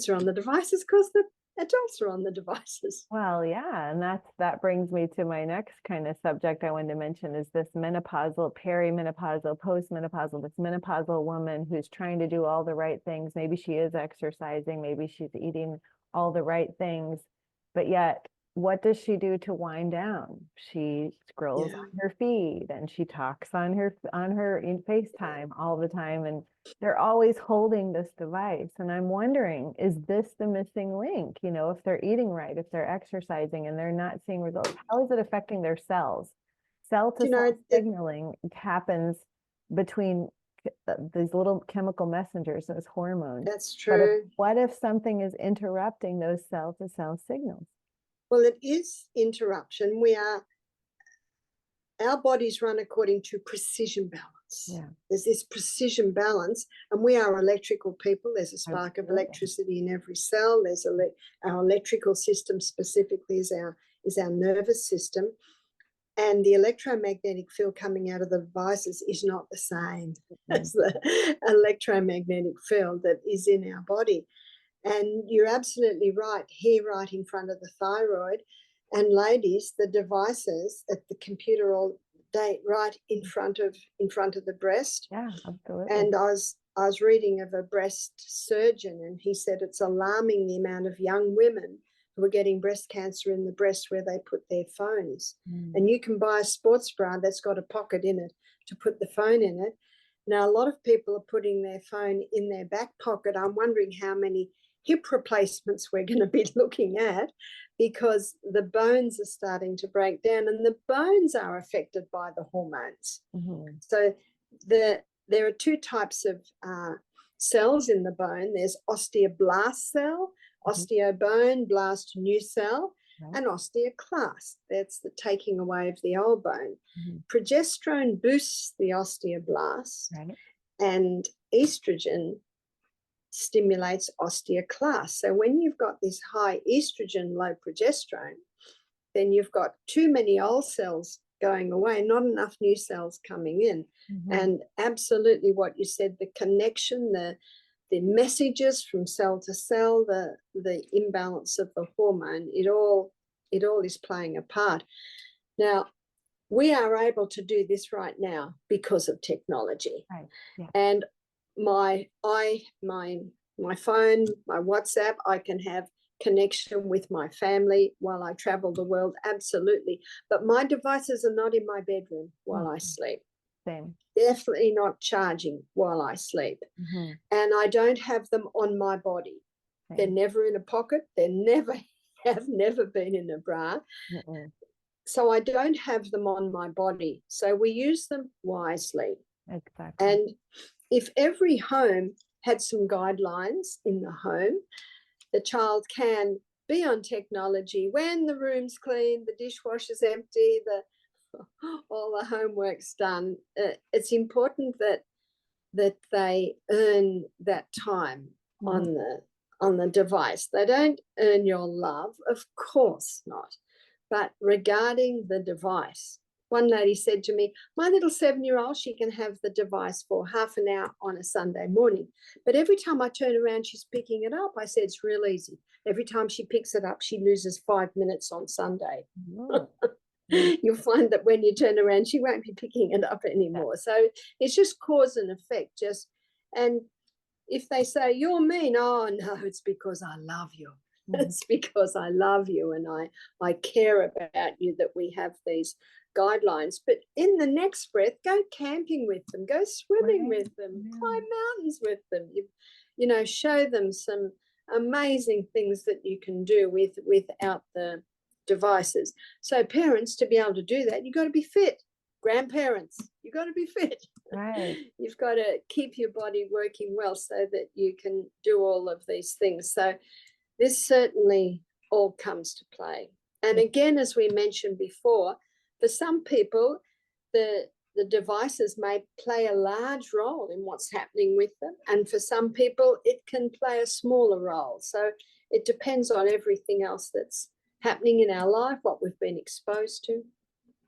are on the devices because the adults are on the devices. Well, yeah, and that brings me to my next kind of subject I wanted to mention is this menopausal, perimenopausal, postmenopausal, this menopausal woman who's trying to do all the right things. Maybe she is exercising, maybe she's eating all the right things, but yet what does she do to wind down? She scrolls on her feed and she talks on her in FaceTime all the time, and they're always holding this device. And I'm wondering, is this the missing link? You know, if they're eating right, if they're exercising and they're not seeing results, how is it affecting their cells? Cell to cell signaling happens between these little chemical messengers, those hormones. That's true. What if something is interrupting those cell to cell signals? Well, it is interruption. Our bodies run according to precision balance. Yeah. There's this precision balance, and we are electrical people. There's a spark of electricity in every cell. There's our electrical system specifically is our nervous system, and the electromagnetic field coming out of the devices is not the same as the electromagnetic field that is in our body. And you're absolutely right, here right in front of the thyroid. And ladies, the devices at the computer all day right in front of the breast. Yeah, absolutely. And I was reading of a breast surgeon, and he said it's alarming the amount of young women who are getting breast cancer in the breast where they put their phones. And you can buy a sports bra that's got a pocket in it to put the phone in it. Now, a lot of people are putting their phone in their back pocket. I'm wondering how many hip replacements we're going to be looking at, because the bones are starting to break down, and the bones are affected by the hormones. So there are 2 types of cells in the bone. There's osteoblast cell, osteobone, blast new cell, and osteoclast. That's the taking away of the old bone. Progesterone boosts the osteoblast, and estrogen stimulates osteoclast. So when you've got this high estrogen, low progesterone, then you've got too many old cells going away, not enough new cells coming in. And absolutely what you said, the connection, the messages from cell to cell, the imbalance of the hormone, it all is playing a part. Now, we are able to do this right now because of technology. And my phone, my WhatsApp, I can have connection with my family while I travel the world, absolutely. But my devices are not in my bedroom while I sleep. Same. Definitely not charging while I sleep. And I don't have them on my body. They're never in a pocket. They have never been in a bra. So I don't have them on my body. So we use them wisely. Exactly. And if every home had some guidelines in the home, the child can be on technology when the room's clean, the dishwasher's empty, all the homework's done. It's important that that they earn that time on the device. They don't earn your love, of course not. But regarding the device, one lady said to me, my little 7-year-old, she can have the device for half an hour on a Sunday morning. But every time I turn around, she's picking it up. I said, it's real easy. Every time she picks it up, she loses 5 minutes on Sunday. You'll find that when you turn around, she won't be picking it up anymore. So it's just cause and effect. And if they say, you're mean, oh, no, it's because I love you. It's because I love you and I care about you that we have these guidelines. But in the next breath, go camping with them, go swimming with them, climb mountains with them. You know, show them some amazing things that you can do without the devices. So parents, to be able to do that, you've got to be fit. Grandparents, you've got to be fit. Right. You've got to keep your body working well so that you can do all of these things. So this certainly all comes to play. And again, as we mentioned before, for some people, the devices may play a large role in what's happening with them. And for some people, it can play a smaller role. So it depends on everything else that's happening in our life, what we've been exposed to.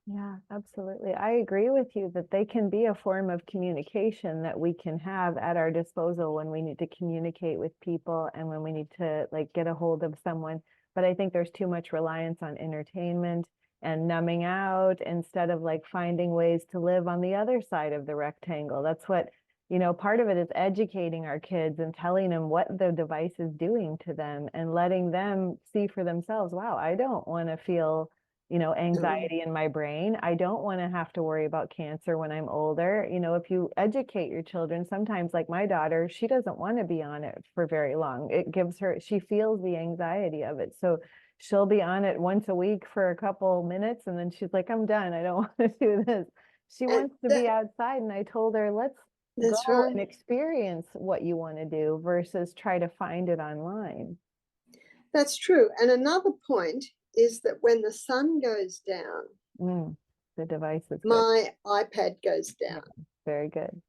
Yeah, absolutely. I agree with you that they can be a form of communication that we can have at our disposal when we need to communicate with people and when we need to like get a hold of someone. But I think there's too much reliance on entertainment and numbing out instead of like finding ways to live on the other side of the rectangle. That's what, you know, part of it is educating our kids and telling them what the device is doing to them and letting them see for themselves, wow, I don't want to feel, you know, anxiety in my brain. I don't want to have to worry about cancer when I'm older. You know, if you educate your children, sometimes like my daughter, she doesn't want to be on it for very long. It gives her, she feels the anxiety of it. So she'll be on it once a week for a couple minutes and then she's like, I'm done. I don't want to do this. She wants to be outside. And I told her, let's go and experience what you want to do versus try to find it online. That's true. And another point is that when the sun goes down, the devices my iPad goes down. Yeah, very good.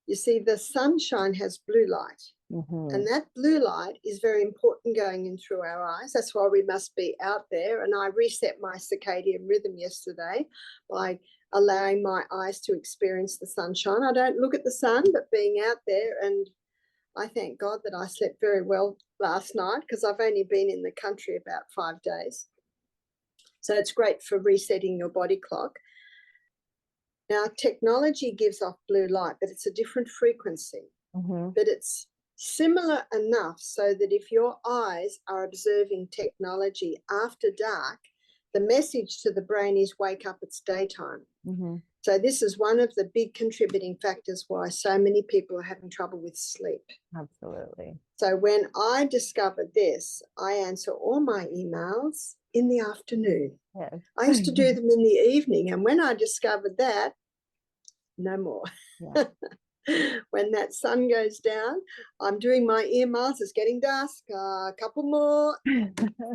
You see, the sunshine has blue light. And that blue light is very important going in through our eyes. That's why we must be out there. And I reset my circadian rhythm yesterday by allowing my eyes to experience the sunshine. I don't look at the sun, but being out there, and I thank God that I slept very well last night because I've only been in the country about 5 days. So it's great for resetting your body clock. Now, technology gives off blue light, but it's a different frequency. But it's similar enough so that if your eyes are observing technology after dark, the message to the brain is wake up, it's daytime. So this is one of the big contributing factors why so many people are having trouble with sleep. Absolutely. So when I discovered this, I answer all my emails in the afternoon. Yes. I used to do them in the evening. And when I discovered that, no more. Yeah. When that sun goes down, I'm doing my emails. It's getting dusk. A couple more.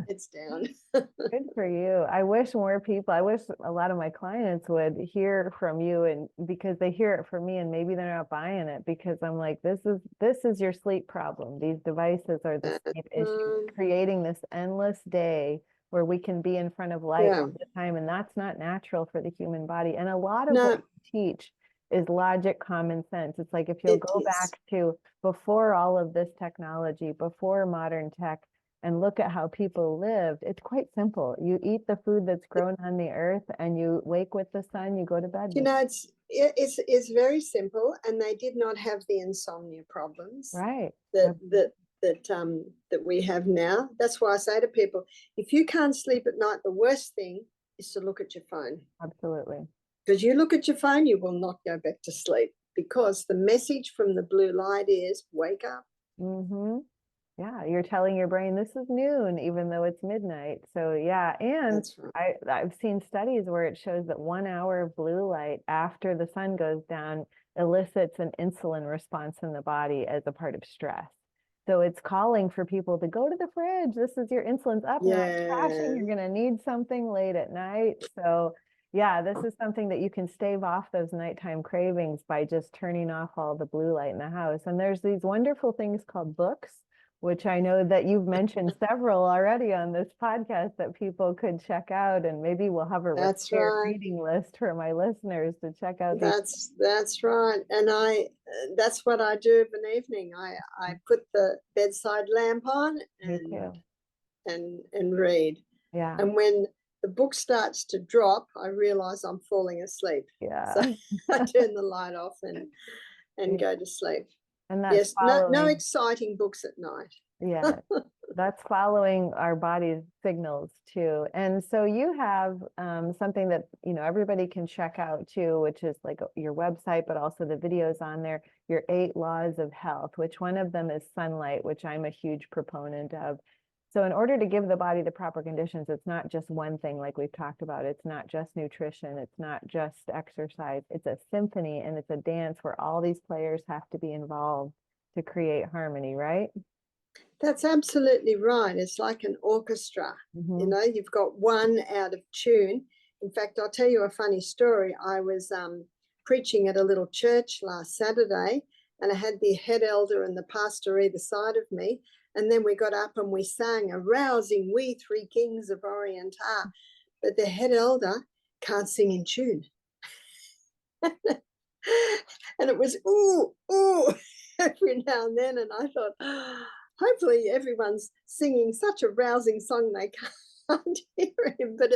It's down. Good for you. I wish more people, I wish a lot of my clients would hear from you, and because they hear it from me and maybe they're not buying it because I'm like, this is your sleep problem. These devices are the sleep issue, creating this endless day where we can be in front of light all the time. And that's not natural for the human body. And a lot of what we teach is logic, common sense. It's like if you'll go back to before all of this technology, before modern tech, and look at how people lived, it's quite simple. You eat the food that's grown on the earth and you wake with the sun, you go to bed. You know, it's very simple, and they did not have the insomnia problems that we have now. That's why I say to people, if you can't sleep at night, the worst thing is to look at your phone. Absolutely. Because you look at your phone, you will not go back to sleep because the message from the blue light is wake up. Yeah, you're telling your brain this is noon, even though it's midnight. So yeah, and I've seen studies where it shows that 1 hour of blue light after the sun goes down elicits an insulin response in the body as a part of stress. So it's calling for people to go to the fridge. This is your insulin's up now, it's crashing. You're going to need something late at night. So Yeah, this is something that you can stave off those nighttime cravings by just turning off all the blue light in the house. And there's these wonderful things called books, which I know that you've mentioned several already on this podcast that people could check out. And maybe we'll have a That's required right. reading list for my listeners to check out these. That's right. And that's what I do of an evening. I put the bedside lamp on Me too. and read. Yeah. And when the book starts to drop, I realize I'm falling asleep. Yeah. So I turn the light off and Yeah. go to sleep. And that's Yes, no following. exciting books at night. Yeah, that's following our body's signals too. And so you have something that, everybody can check out too, which is like your website, but also the videos on there, your 8 laws of health, which one of them is sunlight, which I'm a huge proponent of. So in order to give the body the proper conditions, it's not just one thing like we've talked about. It's not just nutrition. It's not just exercise. It's a symphony and it's a dance where all these players have to be involved to create harmony, right? That's absolutely right. It's like an orchestra. Mm-hmm. You've got one out of tune. In fact, I'll tell you a funny story. I was preaching at a little church last Saturday, and I had the head elder and the pastor either side of me. And then we got up and we sang a rousing "We Three Kings of Orient Are." But the head elder can't sing in tune. And it was ooh, ooh, every now and then. And I thought, hopefully everyone's singing such a rousing song they can't hear him. But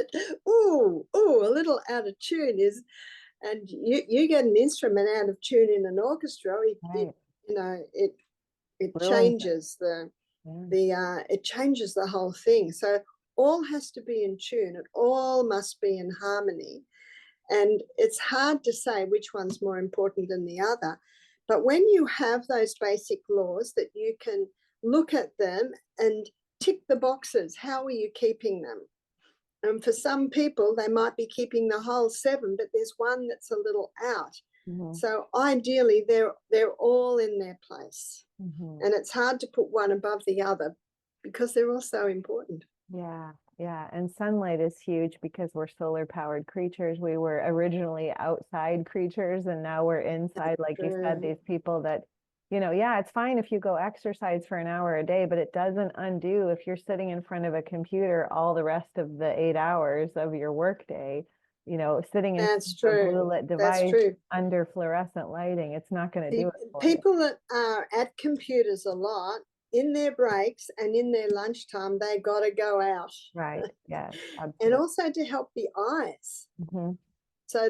ooh, a little out of tune is, and you get an instrument out of tune in an orchestra, Right. it Ruins changes it changes the whole thing. So all has to be in tune. It all must be in harmony. And it's hard to say which one's more important than the other. But when you have those basic laws that you can look at them and tick the boxes, how are you keeping them? And for some people, they might be keeping the whole 7, but there's one that's a little out. Mm-hmm. So ideally, they're all in their place. Mm-hmm. And it's hard to put one above the other because they're all so important. Yeah. Yeah. And sunlight is huge because we're solar powered creatures. We were originally outside creatures and now we're inside. Like you said, these people that, yeah, it's fine if you go exercise for an hour a day, but it doesn't undo if you're sitting in front of a computer all the rest of the 8 hours of your workday, sitting in That's a true. blue lit That's device true. under fluorescent lighting. It's not going to do it for People that are at computers a lot, in their breaks and in their lunchtime, they got to go out. Right. Yes. Absolutely. And also to help the eyes. Mm-hmm. So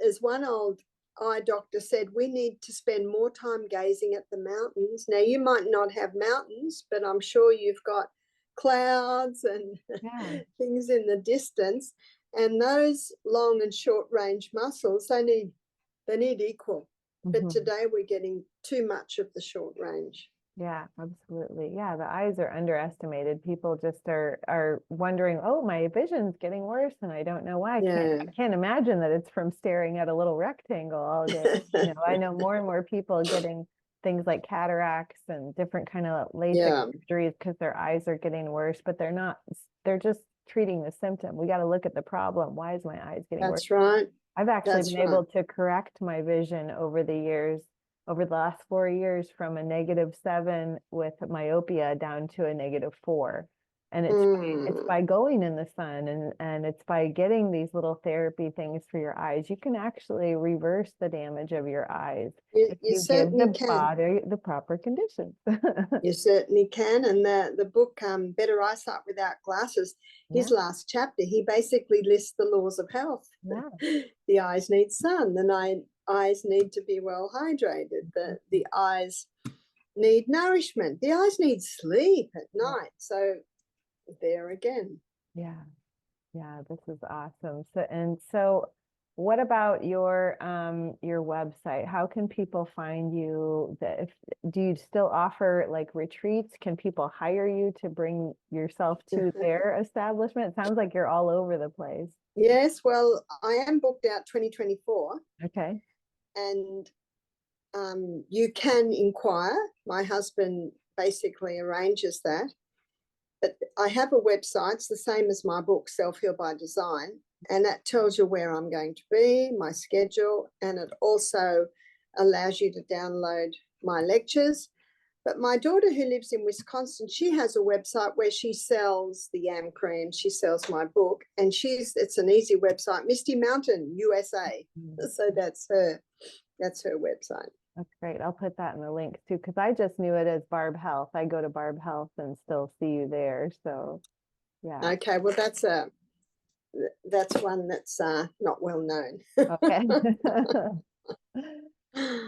as one old eye doctor said, we need to spend more time gazing at the mountains. Now, you might not have mountains, but I'm sure you've got clouds and things in the distance. And those long and short range muscles, they need equal. Mm-hmm. But today we're getting too much of the short range. Yeah, absolutely. Yeah, the eyes are underestimated. People just are wondering, oh, my vision's getting worse and I don't know why. I can't imagine that it's from staring at a little rectangle all day. I know more and more people getting things like cataracts and different kind of LASIK surgeries because their eyes are getting worse, but they're just treating the symptom. We got to look at the problem. Why is my eyes getting worse? That's right. I've actually been able to correct my vision over the years. Over the last 4 years, from a -7 with myopia down to a -4. And it's by going in the sun and it's by getting these little therapy things for your eyes. You can actually reverse the damage of your eyes if you give the body the proper conditions. You certainly can. And the book, Better Eyesight Without Glasses, his last chapter, he basically lists the laws of health. Yeah. The eyes need sun, the eyes need to be well hydrated, the eyes need nourishment, the eyes need sleep at night. So there again. Yeah, this is awesome. So what about your website? How can people find you? Do you still offer like retreats? Can people hire you to bring yourself to their establishment? It sounds like you're all over the place. Yes, well, I am booked out 2024. Okay. And you can inquire. My husband basically arranges that. But I have a website. It's the same as my book, Self Heal by Design. And that tells you where I'm going to be, my schedule, and it also allows you to download my lectures. But my daughter, who lives in Wisconsin, she has a website where she sells the yam cream. She sells my book, and it's an easy website, Misty Mountain USA. So that's her website. That's great. I'll put that in the links too, because I just knew it as Barb Health. I go to Barb Health and still see you there. So yeah. Okay, well that's one that's not well known. Okay.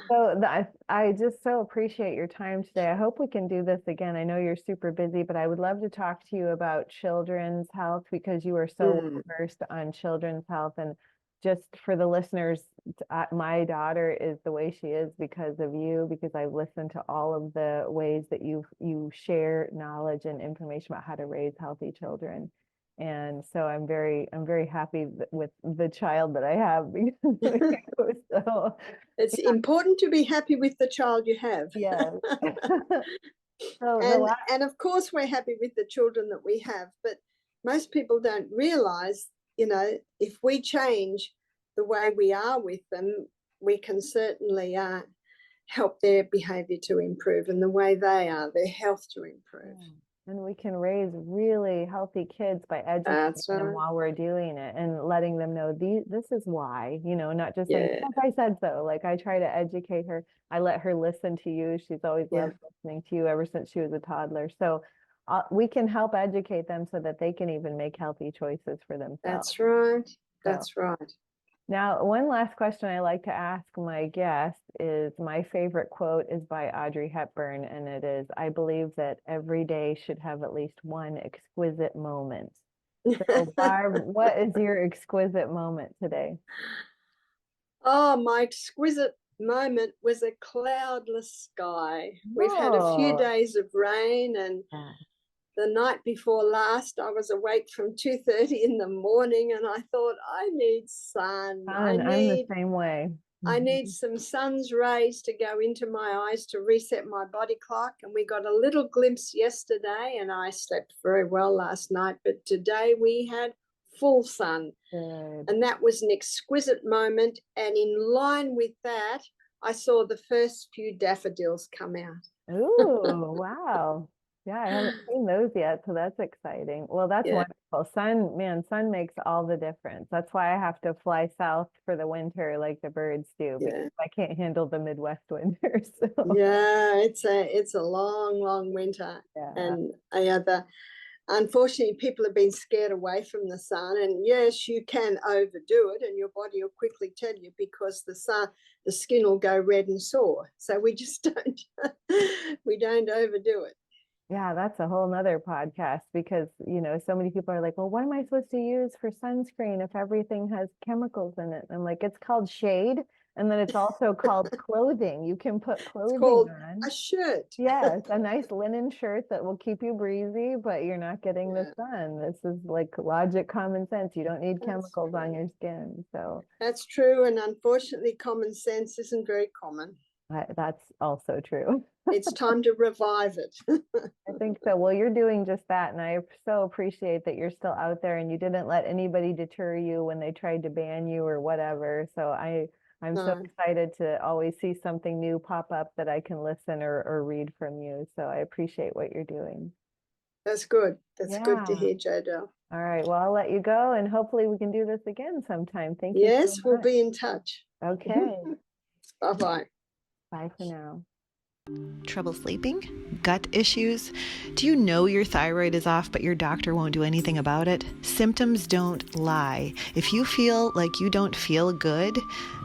So I just so appreciate your time today. I hope we can do this again. I know you're super busy, but I would love to talk to you about children's health because you are so versed on children's health. And just for the listeners, my daughter is the way she is because of you, because I've listened to all of the ways that you share knowledge and information about how to raise healthy children. And so I'm very happy with the child that I have. So it's important to be happy with the child you have. Yes. And of course we're happy with the children that we have, but most people don't realize, if we change the way we are with them, we can certainly help their behavior to improve and the way they are, their health to improve. And we can raise really healthy kids by educating them while we're doing it and letting them know this is why, not just saying, yes, I said so. Like I try to educate her. I let her listen to you. She's always loved listening to you ever since she was a toddler. So we can help educate them so that they can even make healthy choices for themselves. That's right. That's right. Now, one last question I like to ask my guests is, my favorite quote is by Audrey Hepburn, and it is, I believe that every day should have at least one exquisite moment. So Barb, what is your exquisite moment today? Oh, my exquisite moment was a cloudless sky. We've had a few days of rain, and the night before last, I was awake from 2:30 in the morning, and I thought, I need sun. I'm the same way. I need some sun's rays to go into my eyes to reset my body clock. And we got a little glimpse yesterday, and I slept very well last night. But today we had full sun. Good. And that was an exquisite moment. And in line with that, I saw the first few daffodils come out. Ooh, wow. Yeah, I haven't seen those yet, so that's exciting. Well, that's wonderful. Sun makes all the difference. That's why I have to fly south for the winter like the birds do, because I can't handle the Midwest winter. So. Yeah, it's a long, long winter. Yeah. And unfortunately, people have been scared away from the sun. And yes, you can overdo it, and your body will quickly tell you, because the skin will go red and sore. So we just don't overdo it. Yeah, that's a whole nother podcast, because, so many people are like, well, what am I supposed to use for sunscreen if everything has chemicals in it? And I'm like, it's called shade. And then it's also called clothing. You can put clothing on. A shirt. Yes, a nice linen shirt that will keep you breezy, but you're not getting the sun. This is like logic, common sense. You don't need chemicals on your skin. So that's true. And unfortunately, common sense isn't very common. That's also true. It's time to revive it. I think so. Well, you're doing just that. And I so appreciate that you're still out there and you didn't let anybody deter you when they tried to ban you or whatever. So I'm so excited to always see something new pop up that I can listen or read from you. So I appreciate what you're doing. That's good. That's good to hear, Jodelle. All right. Well, I'll let you go, and hopefully we can do this again sometime. Thank you. Yes, we'll be in touch. Okay. Bye-bye. Bye for now. Trouble sleeping? Gut issues? Do you know your thyroid is off, but your doctor won't do anything about it? Symptoms don't lie. If you feel like you don't feel good,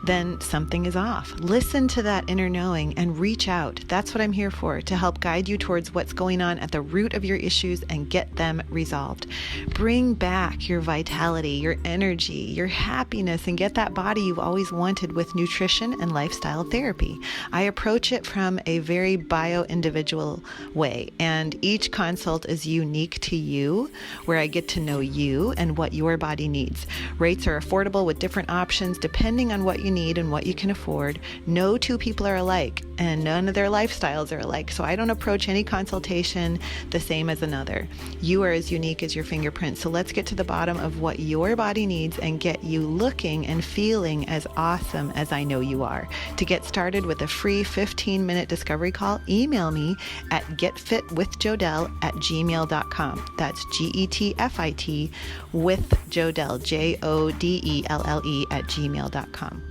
then something is off. Listen to that inner knowing and reach out. That's what I'm here for, to help guide you towards what's going on at the root of your issues and get them resolved. Bring back your vitality, your energy, your happiness, and get that body you've always wanted with nutrition and lifestyle therapy. I approach it from a very bio-individual way, and each consult is unique to you, where I get to know you and what your body needs. Rates are affordable with different options depending on what you need and what you can afford. No two people are alike. and none of their lifestyles are alike. So I don't approach any consultation the same as another. You are as unique as your fingerprint. So let's get to the bottom of what your body needs and get you looking and feeling as awesome as I know you are. To get started with a free 15-minute discovery call, email me at getfitwithjodelle@gmail.com. That's GETFIT with Jodelle, JODELLE @gmail.com.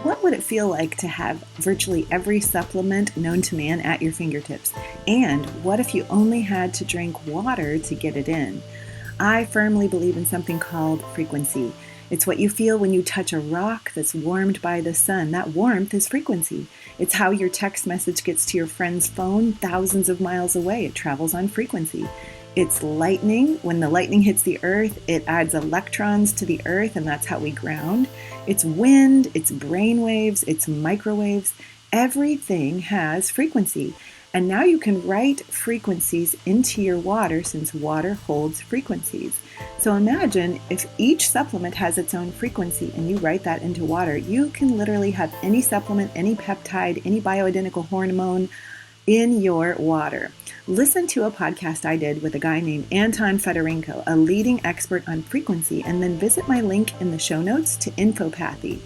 What would it feel like to have virtually every supplement known to man at your fingertips? And what if you only had to drink water to get it in? I firmly believe in something called frequency. It's what you feel when you touch a rock that's warmed by the sun. That warmth is frequency. It's how your text message gets to your friend's phone thousands of miles away. It travels on frequency. It's lightning. When the lightning hits the earth, it adds electrons to the earth, and that's how we ground. It's wind, it's brain waves, it's microwaves. Everything has frequency. And now you can write frequencies into your water, since water holds frequencies. So imagine if each supplement has its own frequency and you write that into water, you can literally have any supplement, any peptide, any bioidentical hormone in your water. Listen to a podcast I did with a guy named Anton Fedorenko, a leading expert on frequency, and then visit my link in the show notes to infopathy,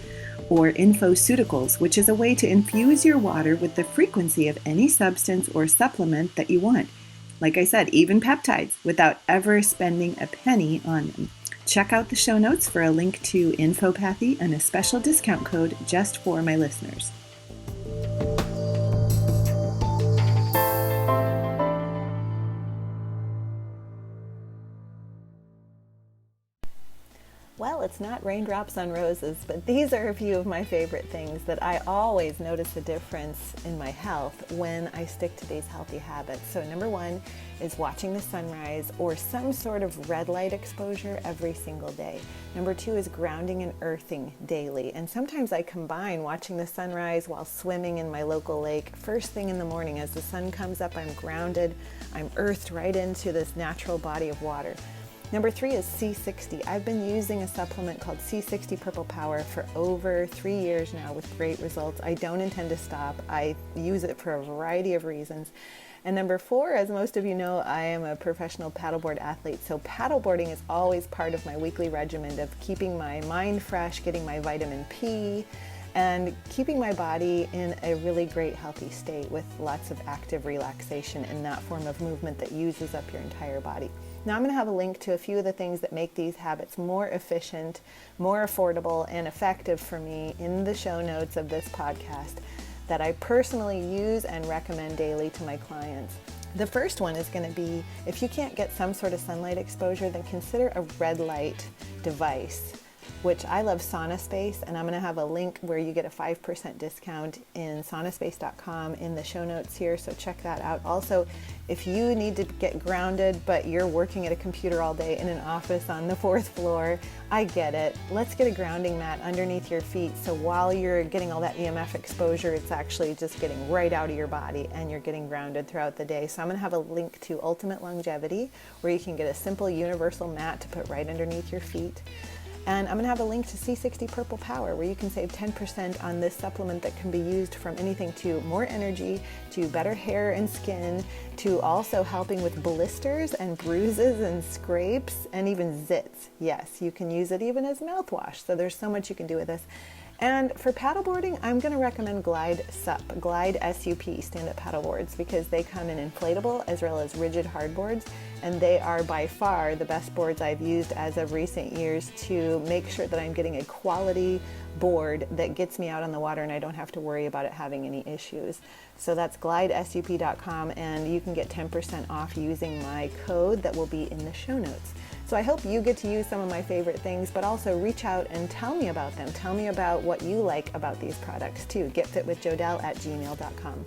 or infoceuticals, which is a way to infuse your water with the frequency of any substance or supplement that you want. Like I said, even peptides, without ever spending a penny on them. Check out the show notes for a link to infopathy and a special discount code just for my listeners. Well, it's not raindrops on roses, but these are a few of my favorite things that I always notice a difference in my health when I stick to these healthy habits. So number one is watching the sunrise or some sort of red light exposure every single day. Number two is grounding and earthing daily. And sometimes I combine watching the sunrise while swimming in my local lake. First thing in the morning as the sun comes up, I'm grounded, I'm earthed right into this natural body of water. Number three is C60. I've been using a supplement called C60 Purple Power for over 3 years now with great results. I don't intend to stop. I use it for a variety of reasons. And number four, as most of you know, I am a professional paddleboard athlete. So paddleboarding is always part of my weekly regimen of keeping my mind fresh, getting my vitamin P, and keeping my body in a really great healthy state with lots of active relaxation in that form of movement that uses up your entire body. Now I'm going to have a link to a few of the things that make these habits more efficient, more affordable, and effective for me in the show notes of this podcast that I personally use and recommend daily to my clients. The first one is going to be, if you can't get some sort of sunlight exposure, then consider a red light device, which I love SaunaSpace, and I'm going to have a link where you get a 5% discount in saunaspace.com in the show notes here, so check that out. Also, if you need to get grounded, but you're working at a computer all day in an office on the 4th floor, I get it. Let's get a grounding mat underneath your feet, so while you're getting all that EMF exposure, it's actually just getting right out of your body and you're getting grounded throughout the day. So I'm going to have a link to Ultimate Longevity, where you can get a simple universal mat to put right underneath your feet. And I'm going to have a link to C60 Purple Power, where you can save 10% on this supplement that can be used from anything to more energy, to better hair and skin, to also helping with blisters and bruises and scrapes and even zits. Yes, you can use it even as mouthwash. So there's so much you can do with this. And for paddleboarding, I'm going to recommend Glide SUP, Glide SUP stand-up paddleboards, because they come in inflatable as well as rigid hardboards, and they are by far the best boards I've used as of recent years to make sure that I'm getting a quality board that gets me out on the water and I don't have to worry about it having any issues. So that's glidesup.com, and you can get 10% off using my code that will be in the show notes. So I hope you get to use some of my favorite things, but also reach out and tell me about them. Tell me about what you like about these products too. Getfitwithjodelle@gmail.com.